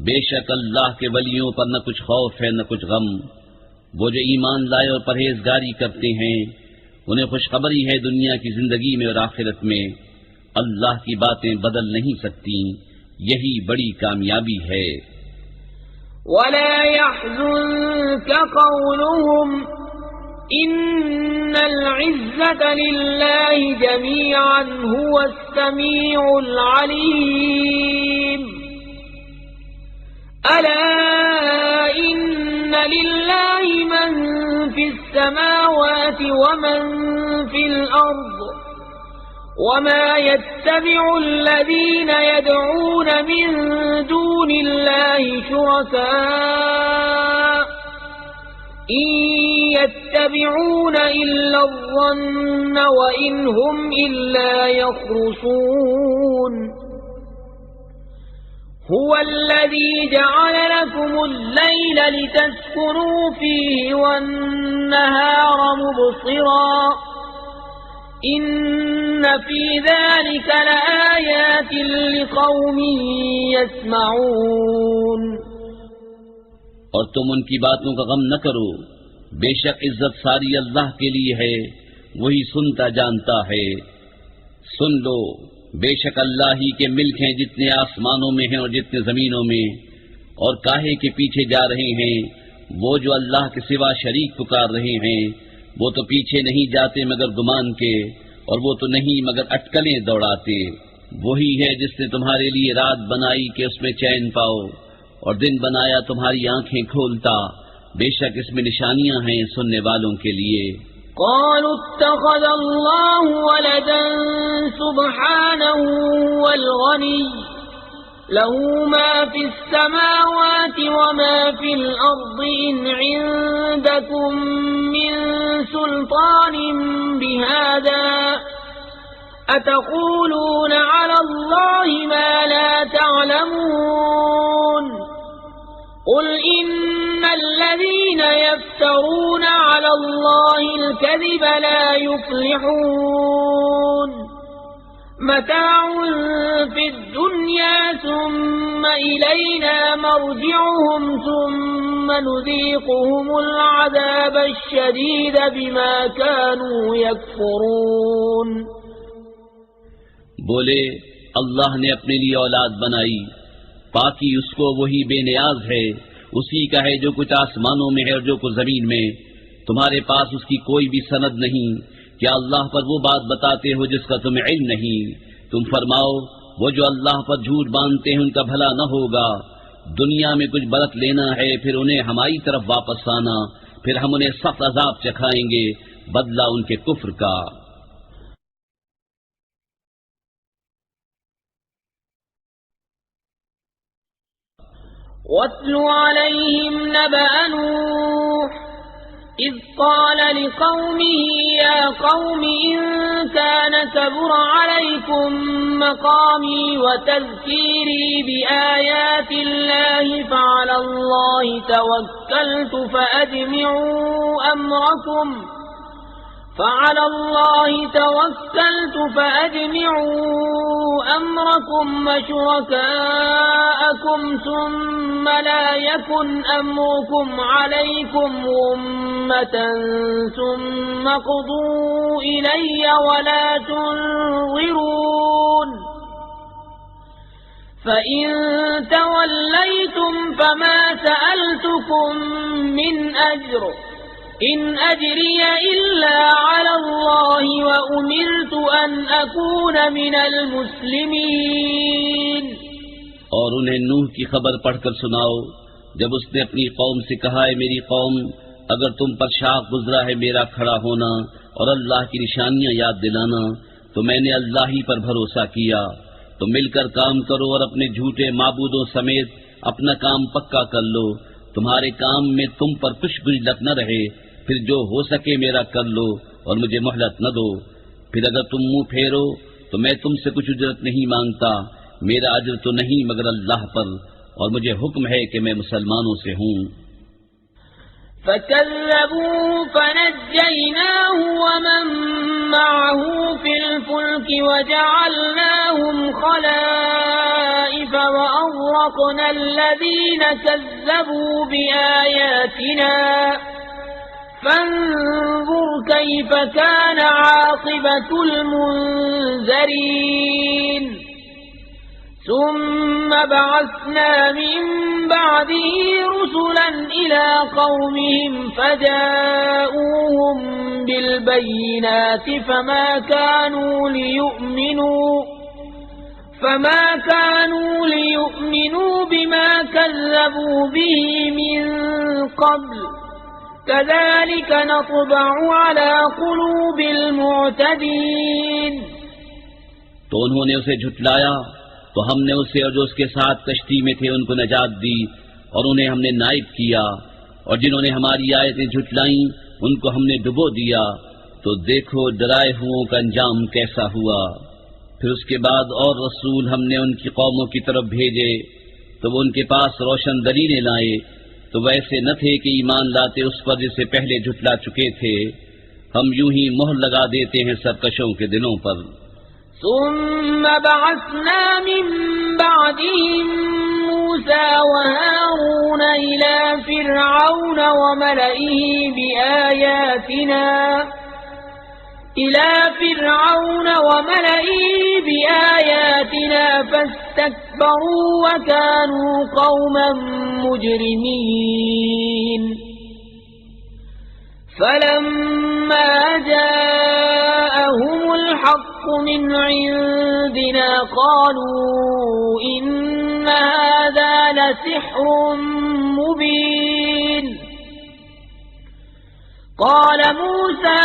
بے شک اللہ کے ولیوں پر نہ کچھ خوف ہے نہ کچھ غم، وہ جو ایمان لائے اور پرہیزگاری کرتے ہیں انہیں خوشخبری ہے دنیا کی زندگی میں اور آخرت میں، اللہ کی باتیں بدل نہیں سکتی، یہی بڑی کامیابی ہے۔ ولا يحزنك قولهم إن العزة لله جميعا هو السميع العليم۔ ألا إن لله من في السماوات ومن في الأرض وما يتبع الذين يدعون من دون الله شركاء إن يتبعون إلا الظن وإن هم إلا يخرصون۔ هو الذي جعل لكم الليل لتسكنوا فيه والنهار مبصرا إن في ذلك لآيات لقوم يسمعون۔ اور تم ان کی باتوں کا غم نہ کرو، بے شک عزت ساری اللہ کے لیے ہے، وہی سنتا جانتا ہے۔ سن لو، بے شک اللہ ہی کے ملک ہیں جتنے آسمانوں میں ہیں اور جتنے زمینوں میں، اور کاہے کے پیچھے جا رہے ہیں وہ جو اللہ کے سوا شریک پکار رہے ہیں، وہ تو پیچھے نہیں جاتے مگر گمان کے، اور وہ تو نہیں مگر اٹکلیں دوڑاتے۔ وہی ہے جس نے تمہارے لیے رات بنائی کہ اس میں چین پاؤ، اور دن بنایا تمہاری آنکھیں کھولتا، بے شک اس میں نشانیاں ہیں سننے والوں کے لیے۔ قالوا اتخذ الله ولدا سبحانه والغني له ما في السماوات وما في الأرض إن عندكم من سلطان بهذا أتقولون على الله ما لا تعلمون قل إن الذين يفترون على الله الكذب لا يفلحون متاع في الدنيا ثم إلينا مرجعهم ثم نذيقهم العذاب الشديد بما كانوا يكفرون۔ بولے اللہ نے اپنے لیے اولاد بنائی، باقی اس کو وہی بے نیاز ہے، اسی کا ہے جو کچھ آسمانوں میں ہے اور جو کچھ زمین میں، تمہارے پاس اس کی کوئی بھی سند نہیں، کیا اللہ پر وہ بات بتاتے ہو جس کا تمہیں علم نہیں؟ تم فرماؤ وہ جو اللہ پر جھوٹ باندھتے ہیں ان کا بھلا نہ ہوگا، دنیا میں کچھ برت لینا ہے پھر انہیں ہماری طرف واپس آنا، پھر ہم انہیں سخت عذاب چکھائیں گے بدلہ ان کے کفر کا۔ وَاتْلُ عَلَيْهِمْ نَبَأَ نُوحٍ إذ قال لقومه يا قوم إن كان كبر عليكم مقامي وتذكيري بآيات الله فعلى الله توكلت فأجمعوا أمركم وشركاءكم ثم لا يكن أمركم عليكم غمة ثم قضوا إلي ولا تنظرون فإن توليتم فما سألتكم من أجر إن أجري إلا على الله وأمرت أن أكون من المسلمين۔ اور انہیں نوح کی خبر پڑھ کر سناؤ جب اس نے اپنی قوم سے کہا ہے میری قوم اگر تم پر شاق گزرا ہے میرا کھڑا ہونا اور اللہ کی نشانیاں یاد دلانا تو میں نے اللہ ہی پر بھروسہ کیا، تو مل کر کام کرو اور اپنے جھوٹے معبودوں سمیت اپنا کام پکا کر لو، تمہارے کام میں تم پر کچھ گجلت نہ رہے، پھر جو ہو سکے میرا کر لو اور مجھے مہلت نہ دو، پھر اگر تم منہ پھیرو تو میں تم سے کچھ اجرت نہیں مانگتا، میرا اجر تو نہیں مگر اللہ پر، اور مجھے حکم ہے کہ میں مسلمانوں سے ہوں۔ فَكَذَّبُوهُ فَنَجَّيْنَاهُ وَمَن مَّعَهُ فِي الْفُلْكِ وَجَعَلْنَاهُمْ خَلَائِفَ وَأَغْرَقْنَا الَّذِينَ كَذَّبُوا بِآيَاتِنَا فانظر كيف كان عاقبة المنذرين۔ ثم بعثنا من بعده رسلا إلى قومهم فجاءوهم بالبينات فما كانوا ليؤمنوا بما كذبوا به من قبل كذلك نطبع على قلوب المعتدين۔ تو انہوں نے اسے جھٹلایا تو ہم نے اسے اور جو اس کے ساتھ کشتی میں تھے ان کو نجات دی اور انہیں ہم نے نائب کیا، اور جنہوں نے ہماری آیتیں جھٹلائیں ان کو ہم نے ڈبو دیا، تو دیکھو ڈرائے ہوئوں کا انجام کیسا ہوا۔ پھر اس کے بعد اور رسول ہم نے ان کی قوموں کی طرف بھیجے تو وہ ان کے پاس روشن دلیلیں لائے، تو ویسے نہ تھے کہ ایمان لاتے اس پر جسے پہلے جھٹلا چکے تھے، ہم یوں ہی مہر لگا دیتے ہیں سرکشوں کے دلوں پر۔ ثم بعثنا من بعدهم موسى وهارون إلى فرعون وملئه بآياتنا فاستكبروا وكانوا قوما مجرمين۔ فلما جاءهم الحق من عندنا قالوا إن هذا لسحر مبين۔ قال موسى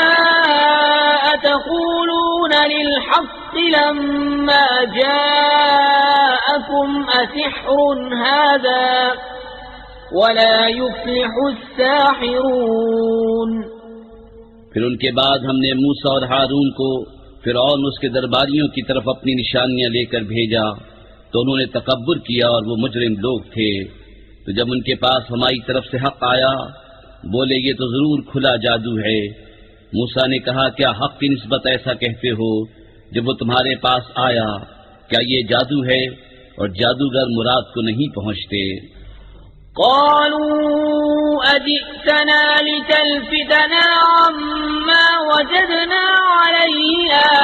أتقولون للحق لما جاءكم أسحر هذا ولا يفلح الساحرون۔ پھر ان کے بعد ہم نے موسیٰ اور ہارون کو فرعون اس کے درباریوں کی طرف اپنی نشانیاں لے کر بھیجا تو انہوں نے تکبر کیا اور وہ مجرم لوگ تھے، تو جب ان کے پاس ہماری طرف سے حق آیا بولے یہ تو ضرور کھلا جادو ہے۔ موسیٰ نے کہا کیا حق کی نسبت ایسا کہتے ہو جب وہ تمہارے پاس آیا؟ کیا یہ جادو ہے؟ اور جادوگر مراد کو نہیں پہنچتے۔ قالوا أجئتنا لتلفتنا عما وجدنا عليه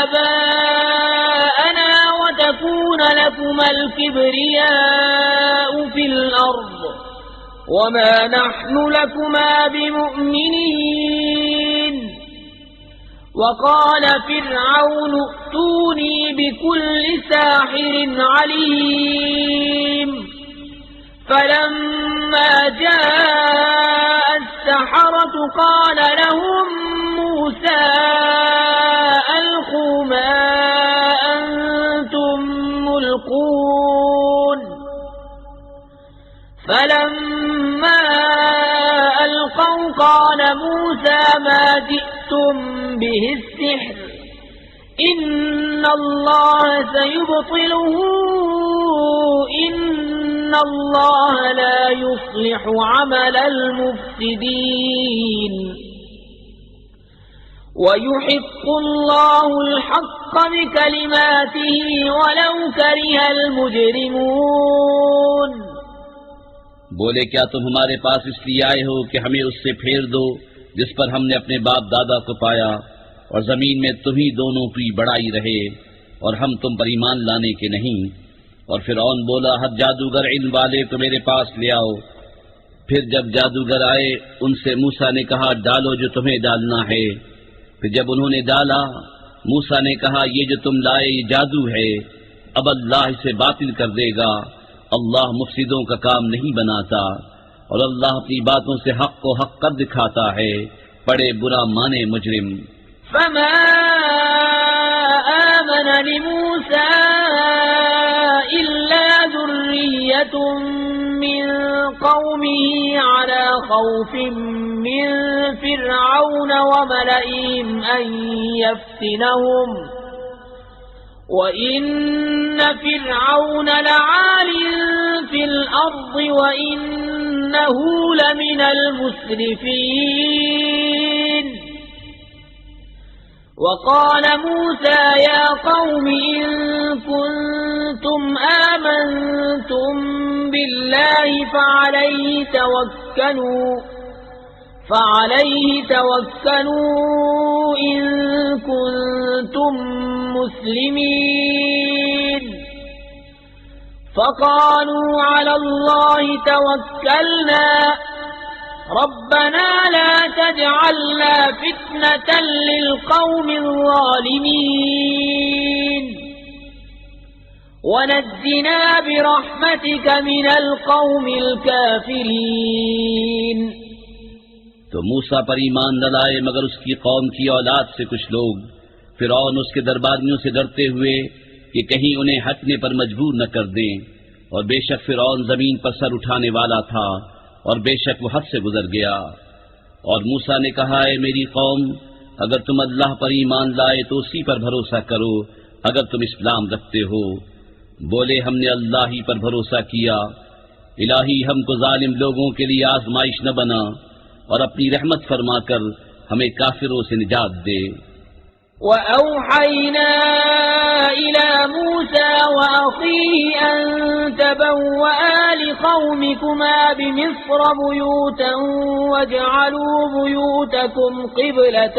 آباءنا وتكون لكما الكبرياء في الأرض وما نحن لكما بمؤمنين۔ وقال فرعون ائتوني بكل ساحر عليم۔ فلما جاء السحرة قال لهم موسى ألقوا ما أنتم ملقون۔ فلما ألقوا قال موسى ما جئتم به السحر إن الله سيبطله إن الله لا يصلح عمل المفسدين ويحق الله الحق بكلماته ولو كره المجرمون. بولے کیا تم ہمارے پاس اس لیے آئے ہو کہ ہمیں اس سے پھیر دو جس پر ہم نے اپنے باپ دادا کو پایا، اور زمین میں تمہیں دونوں کی بڑائی رہے اور ہم تم پر ایمان لانے کے نہیں؟ اور فرعون بولا حد جادوگر ان والے کو میرے پاس لے آؤ. پھر جب جادوگر آئے ان سے موسیٰ نے کہا ڈالو جو تمہیں ڈالنا ہے. پھر جب انہوں نے ڈالا موسیٰ نے کہا یہ جو تم لائے یہ جادو ہے، اب اللہ اسے باطل کر دے گا. اللہ مفسدوں کا کام نہیں بناتا اور اللہ اپنی باتوں سے حق کو حق کر دکھاتا ہے. بڑے برا مانے مجرم. فما آمن لموسى إلا ذرية من قومه على خوف من فرعون وملئهم أن يفتنهم وإن فرعون لعال في الأرض وإنه لمن المسرفين. وقال موسى يا قوم إن كنتم آمنتم بالله فعليه توكلوا إن كنتم مسلمين. فقالوا على الله توكلنا ربنا لا تجعلنا فتنة للقوم الظالمين ونجنا برحمتك من القوم الكافرين. تو موسیٰ پر ایمان نہ لائے مگر اس کی قوم کی اولاد سے کچھ لوگ. فرعون اس کے درباریوں سے ڈرتے ہوئے کہ کہیں انہیں ہٹنے پر مجبور نہ کر دیں، اور بے شک فرعون زمین پر سر اٹھانے والا تھا اور بے شک وہ حد سے گزر گیا. اور موسیٰ نے کہا اے میری قوم اگر تم اللہ پر ایمان لائے تو اسی پر بھروسہ کرو اگر تم اسلام رکھتے ہو. بولے ہم نے اللہ ہی پر بھروسہ کیا. الہی ہم کو ظالم لوگوں کے لیے آزمائش نہ بنا اور اپنی رحمت فرما کر ہمیں کافروں سے نجات دے. وَأَوْحَيْنَا إِلَى مُوسَى وَأَخِيهِ أَن تَبَوَّآ لِقَوْمِكُمَا بِمِصْرَ بُيُوتًا وَاجْعَلُوا بُيُوتَكُمْ قِبْلَةً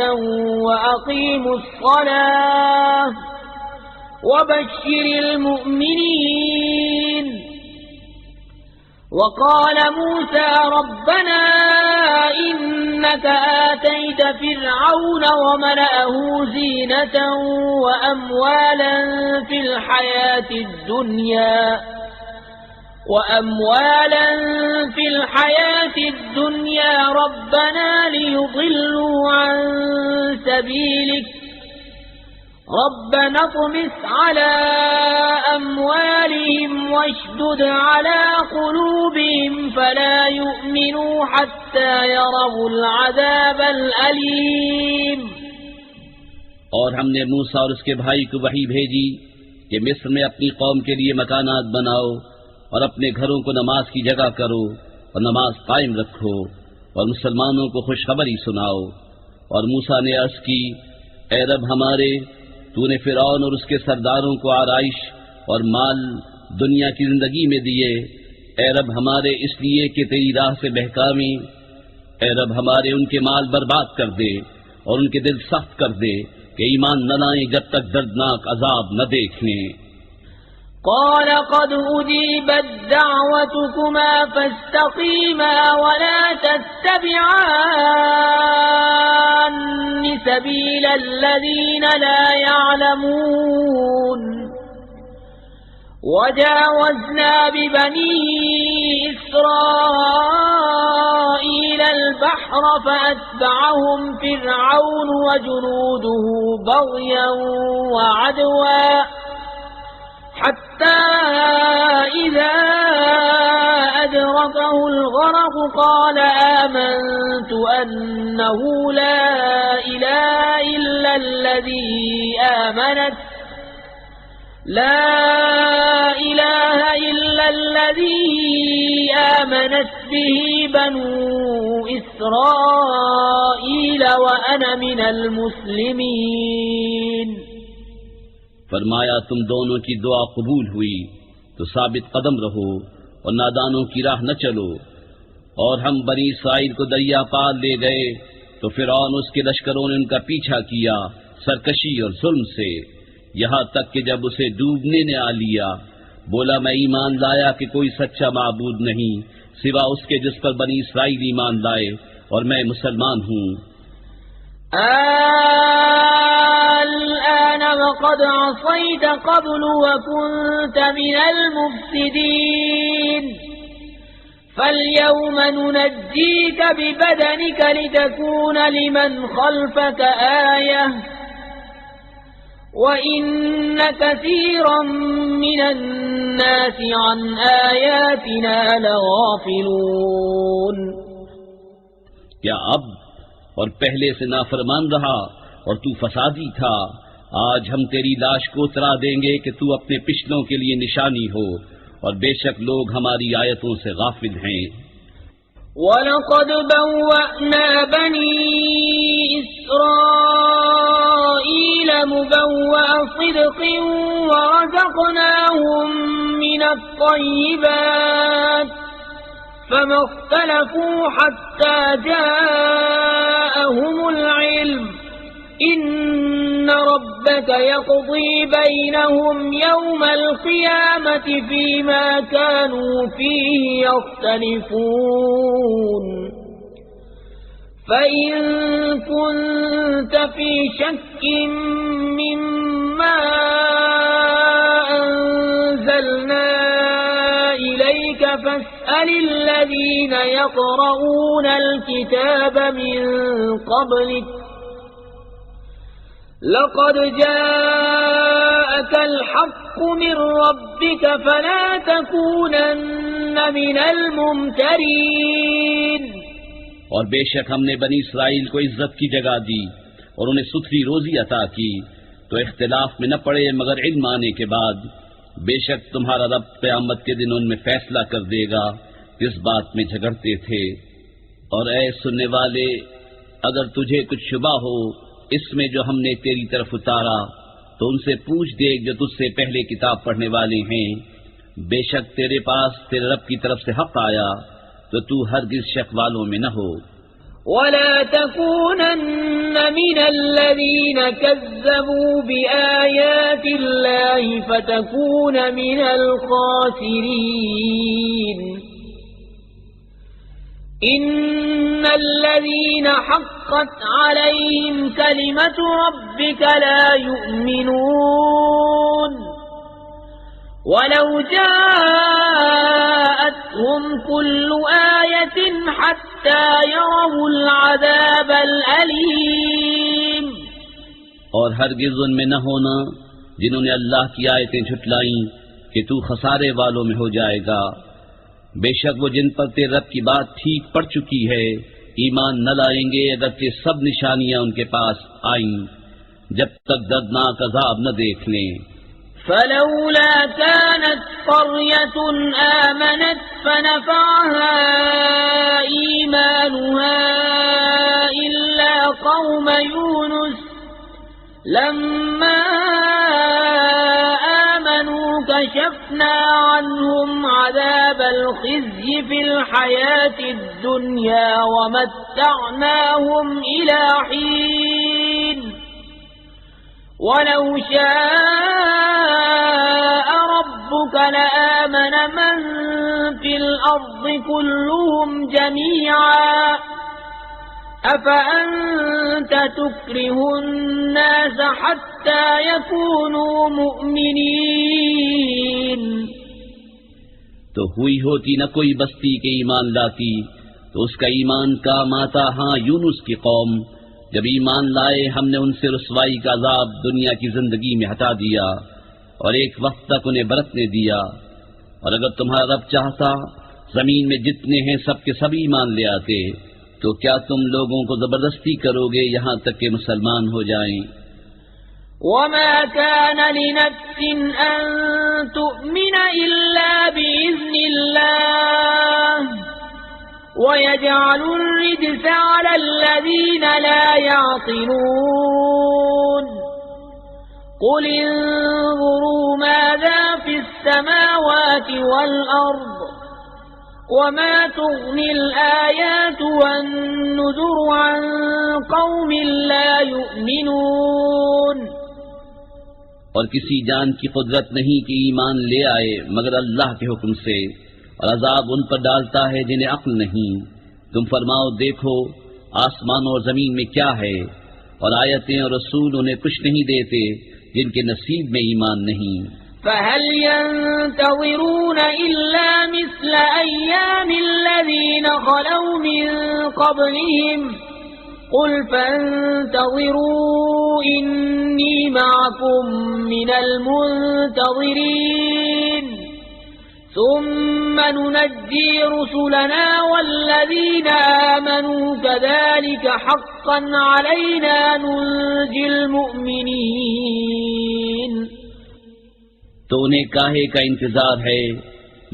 وَأَقِيمُوا الصَّلَاةَ وَبَشِّرِ الْمُؤْمِنِينَ. وقال موسى ربنا إنك آتيت فرعون وملأه زينة وأموالا في الحياة الدنيا ربنا ليضلوا عن سبيلك ربنا اطمس على أموالهم واشدد على قلوبهم فلا يؤمنوا حتى يروا العذاب الأليم. اور ہم نے موسیٰ اور اس کے بھائی کو وحی بھیجی کہ مصر میں اپنی قوم کے لیے مکانات بناؤ اور اپنے گھروں کو نماز کی جگہ کرو اور نماز قائم رکھو اور مسلمانوں کو خوشخبری سناؤ. اور موسیٰ نے عرض کی اے رب ہمارے تو نے فرعون اور اس کے سرداروں کو آرائش اور مال دنیا کی زندگی میں دیے. اے رب ہمارے اس لیے کہ تیری راہ سے بہکاویں. اے رب ہمارے ان کے مال برباد کر دے اور ان کے دل سخت کر دے کہ ایمان نہ لائیں جب تک دردناک عذاب نہ دیکھیں. قال قد أجيبت دعوتكما فاستقيما ولا تتبعان سبيل الذين لا يعلمون. وجاوزنا ببني إسرائيل البحر فأتبعهم فرعون وجنوده بغيا وعدوا حتى إذا أدركه الغرق قال آمنت أنه لا إله إلا الذي آمنت به بنو إسرائيل وأنا من المسلمين. فرمایا تم دونوں کی دعا قبول ہوئی تو ثابت قدم رہو اور نادانوں کی راہ نہ چلو. اور ہم بنی اسرائیل کو دریا پار لے گئے تو فرعون اس کے لشکروں نے ان کا پیچھا کیا سرکشی اور ظلم سے، یہاں تک کہ جب اسے ڈوبنے نے آ لیا بولا میں ایمان لایا کہ کوئی سچا معبود نہیں سوا اس کے جس پر بنی اسرائیل ایمان لائے اور میں مسلمان ہوں. الآن وقد عصيت قبل وكنت من المفسدين فاليوم ننجيك ببدنك لتكون لمن خلفك آية وَإِنَّ كَثِيرًا مِنَ النَّاسِ عَنْ آيَاتِنَا لَغَافِلُونَ. کیا اب اور پہلے سے نافرمان رہا اور تو فسادی تھا، آج ہم تیری لاش کو اترا دیں گے کہ تو اپنے پچھلوں کے لیے نشانی ہو، اور بے شک لوگ ہماری آیتوں سے غافل ہیں. وَلَقَدْ بَوَّأْنَا بَنِي إِسْرَائِيلَ مُبَوَّأَ صِدْقٍ وَرَزَقْنَاهُمْ مِنَ الطَّيِّبَاتِ فَمَا اخْتَلَفُوا حَتَّى جَاءَهُمُ الْعِلْمُ إِنَّ رَبَّكَ يَقْضِي بَيْنَهُمْ يَوْمَ الْقِيَامَةِ فِيمَا كَانُوا فِيهِ يَخْتَلِفُونَ. فَإِن كُنتَ فِي شَكٍّ مِّمَّا أَنزَلْنَا إِلَيْكَ فَاسْأَلِ الَّذِينَ يَقْرَؤُونَ الْكِتَابَ مِن قَبْلِكَ لقد جاءك الحق من ربك فلا تكونن من الممترين. اور بے شک ہم نے بنی اسرائیل کو عزت کی جگہ دی اور انہیں ستھری روزی عطا کی تو اختلاف میں نہ پڑے مگر علم آنے کے بعد. بے شک تمہارا رب قیامت کے دن ان میں فیصلہ کر دے گا جس بات میں جھگڑتے تھے. اور اے سننے والے اگر تجھے کچھ شبہ ہو اس میں جو ہم نے تیری طرف اتارا تو ان سے پوچھ دیکھ جو تجھ سے پہلے کتاب پڑھنے والے ہیں. بے شک تیرے پاس تیرے رب کی طرف سے حق آیا تو تو ہرگز شک والوں میں نہ ہو. وَلَا تَكُونَنَّ مِنَ الَّذِينَ كَذَّبُوا بِآيَاتِ اللَّهِ فَتَكُونَ مِنَ الْخَاسِرِينَ. إِنَّ الَّذِينَ حَقَّتْ عَلَيْهِمْ كَلِمَةُ رَبِّكَ لَا يُؤْمِنُونَ وَلَوْ جَاءَتْهُمْ كُلُّ آيَةٍ حَتَّى يَرَوُا الْعَذَابَ الْأَلِيمَ. اور ہرگز ان میں نہ ہونا جنہوں نے اللہ کی آیتیں جھٹلائیں کہ تو خسارے والوں میں ہو جائے گا. بے شک وہ جن پر تیرے رب کی بات ٹھیک پڑ چکی ہے ایمان نہ لائیں گے اگرچہ سب نشانیاں ان کے پاس آئیں جب تک دردناک عذاب نہ دیکھ لیں. فلولا كانت قرية آمنت فنفعها إيمانها إلا قوم يونس لما آمنوا كشفنا عنهم عذاب الخزي في الحياة الدنيا ومتعناهم إلى حين ولو شاء ربك لآمن من في الأرض كلهم جميعا أفأنت تكره الناس حتى يكونوا مؤمنين. تو ہوئی ہوتی نہ کوئی بستی کے ایمان لاتی تو اس کا ایمان کام آتا. ہاں یونس کی قوم جب ایمان لائے ہم نے ان سے رسوائی کا عذاب دنیا کی زندگی میں ہٹا دیا اور ایک وقت تک انہیں برتنے دیا. اور اگر تمہارا رب چاہتا زمین میں جتنے ہیں سب کے سبھی ایمان لے آتے، تو کیا تم لوگوں کو زبردستی کرو گے یہاں تک کہ مسلمان ہو جائیں؟ وما كان لنفس أن تؤمن إلا بإذن الله ويجعل الرجس على الذين لا يعقلون قل انظروا ماذا في السماوات والأرض وما تغني الآيات والنذر عن قوم لا يؤمنون۔ اور کسی جان کی قدرت نہیں کہ ایمان لے آئے مگر اللہ کے حکم سے، اور عذاب ان پر ڈالتا ہے جنہیں عقل نہیں۔ تم فرماؤ دیکھو آسمانوں اور زمین میں کیا ہے، اور آیتیں اور رسول انہیں کچھ نہیں دیتے جن کے نصیب میں ایمان نہیں۔ فهل ينتظرون إلا مثل أيام الذين خلوا من قبلهم قل فانتظروا إني معكم من المنتظرين ثم ننجي رسلنا والذين آمنوا كذلك حقا علينا ننجي المؤمنين۔ تو انہیں کاہے کا انتظار ہے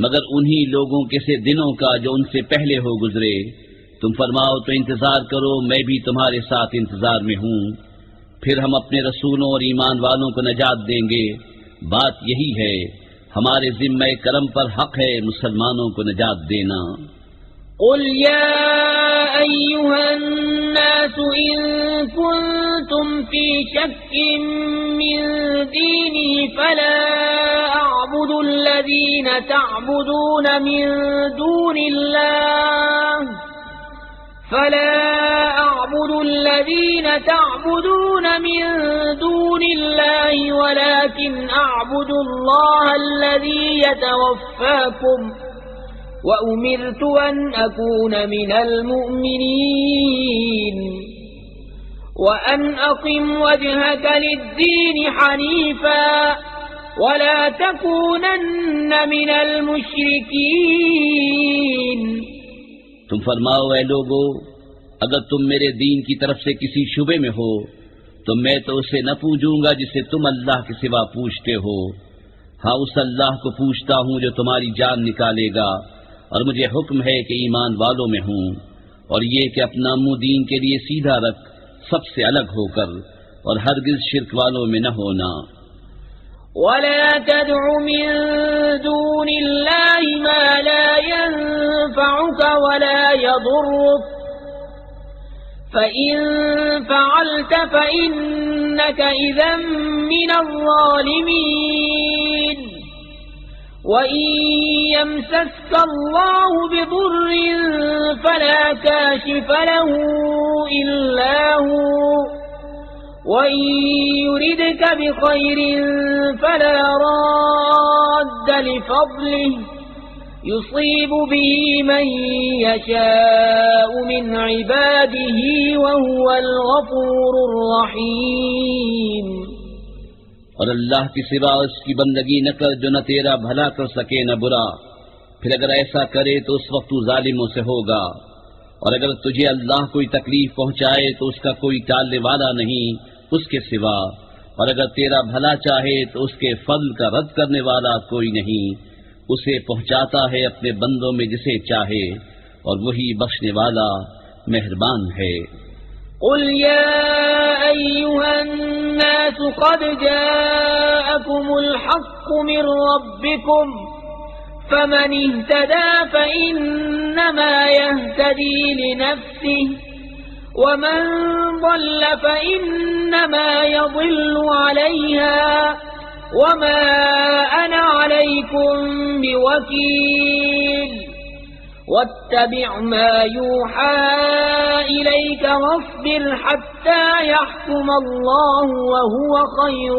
مگر انہی لوگوں کے سے دنوں کا جو ان سے پہلے ہو گزرے۔ تم فرماؤ تو انتظار کرو، میں بھی تمہارے ساتھ انتظار میں ہوں، پھر ہم اپنے رسولوں اور ایمان والوں کو نجات دیں گے۔ بات یہی ہے، ہمارے ذمہ کرم پر حق ہے مسلمانوں کو نجات دینا۔ قل يا أيها الناس إن كنتم في شك من ديني فلا أعبد الذين تعبدون من دون الله ولكن أعبد الله الذي يتوفاكم وأمرت أن أكون من المؤمنين وأن أقم وجهك للدين حنيفا ولا تكونن من المشركين۔ تم فرماؤ اے لوگو، اگر تم میرے دین کی طرف سے کسی شبے میں ہو تو میں تو اسے نہ پوجوں گا جسے تم اللہ کے سوا پوجتے ہو، ہاں اس اللہ کو پوجتا ہوں جو تمہاری جان نکالے گا، اور مجھے حکم ہے کہ ایمان والوں میں ہوں، اور یہ کہ اپنا منہ دین کے لیے سیدھا رکھ سب سے الگ ہو کر، اور ہرگز شرک والوں میں نہ ہونا۔ ولا تدع من دون الله ما لا ينفعك ولا يضرك فإن فعلت فإنك إذا من الظالمين وَإِن يَمْسَسْكَ اللَّهُ بِضُرٍّ فَلَا كَاشِفَ لَهُ إِلَّا هُوَ وَإِن يُرِدْكَ بِخَيْرٍ فَلَا رَادَّ لِفَضْلِهِ يُصِيبُ بِهِ مَن يَشَاءُ مِنْ عِبَادِهِ وَهُوَ الْغَفُورُ الرَّحِيمُ۔ اور اللہ کی سوا اس کی بندگی نہ کر جو نہ تیرا بھلا کر سکے نہ برا، پھر اگر ایسا کرے تو اس وقت تو ظالموں سے ہوگا، اور اگر تجھے اللہ کوئی تکلیف پہنچائے تو اس کا کوئی ٹالنے والا نہیں اس کے سوا، اور اگر تیرا بھلا چاہے تو اس کے فضل کا رد کرنے والا کوئی نہیں، اسے پہنچاتا ہے اپنے بندوں میں جسے چاہے، اور وہی بخشنے والا مہربان ہے۔ قل يا أيها الناس قد جاءكم الحق من ربكم فمن اهتدى فإنما يهتدي لنفسه ومن ضل فإنما يضل عليها وما أنا عليكم بوكيل واتبع ما يوحى إليك واصبر حتى يحكم الله وهو خير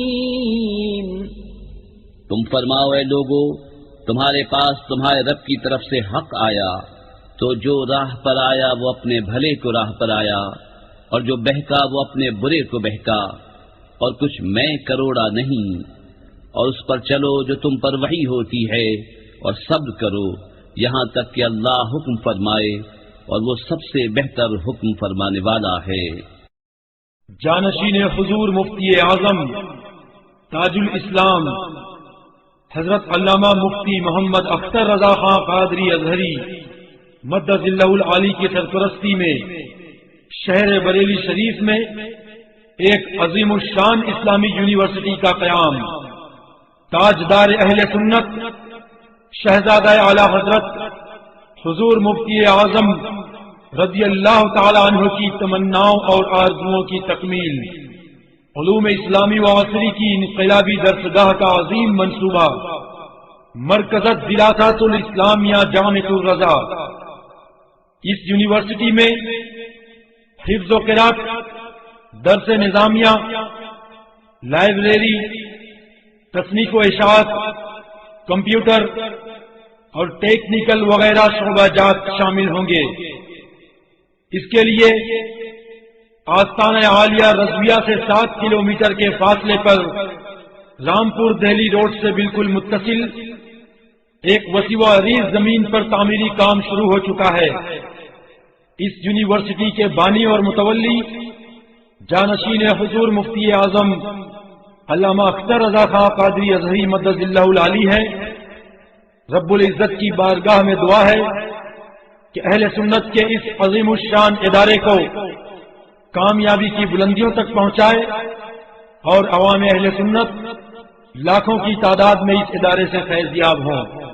الحاكمين۔ تم فرماؤ اے لوگو، تمہارے پاس تمہارے رب کی طرف سے حق آیا تو جو راہ پر آیا وہ اپنے بھلے کو راہ پر آیا، اور جو بہکا وہ اپنے برے کو بہکا، اور کچھ میں کروڑا نہیں، اور اس پر چلو جو تم پر وحی ہوتی ہے، اور صبر کرو یہاں تک کہ اللہ حکم فرمائے، اور وہ سب سے بہتر حکم فرمانے والا ہے۔ جانشین حضور مفتی اعظم تاج الاسلام حضرت علامہ مفتی محمد اختر رضا خان قادری ازہری مدد اللہ العالی کی سرپرستی میں شہر بریلی شریف میں ایک عظیم الشان اسلامی یونیورسٹی کا قیام تاجدار اہل سنت شہزادہ اعلی حضرت حضور مفتی اعظم رضی اللہ تعالی عنہ کی تمناؤں اور آرزوؤں کی تکمیل، علوم اسلامی و عصری کی انقلابی درسگاہ کا عظیم منصوبہ، مرکزت دراسات الاسلامیہ جامعۃ الرضا۔ اس یونیورسٹی میں حفظ و قرات، درس نظامیہ، لائبریری، تصنیف و اشاعت، کمپیوٹر اور ٹیکنیکل وغیرہ شعبہ جات شامل ہوں گے۔ اس کے لیے آستانہ عالیہ رضویہ سے 7 کلومیٹر کے فاصلے پر رامپور دہلی روڈ سے بالکل متصل ایک وسیع و عریض زمین پر تعمیری کام شروع ہو چکا ہے۔ اس یونیورسٹی کے بانی اور متولی جانشین حضور مفتی اعظم علامہ اختر رضا خان قادری ازہری مدد اللہ العالی ہے۔ رب العزت کی بارگاہ میں دعا ہے کہ اہل سنت کے اس عظیم الشان ادارے کو کامیابی کی بلندیوں تک پہنچائے اور عوام اہل سنت لاکھوں کی تعداد میں اس ادارے سے فیض یاب ہوں۔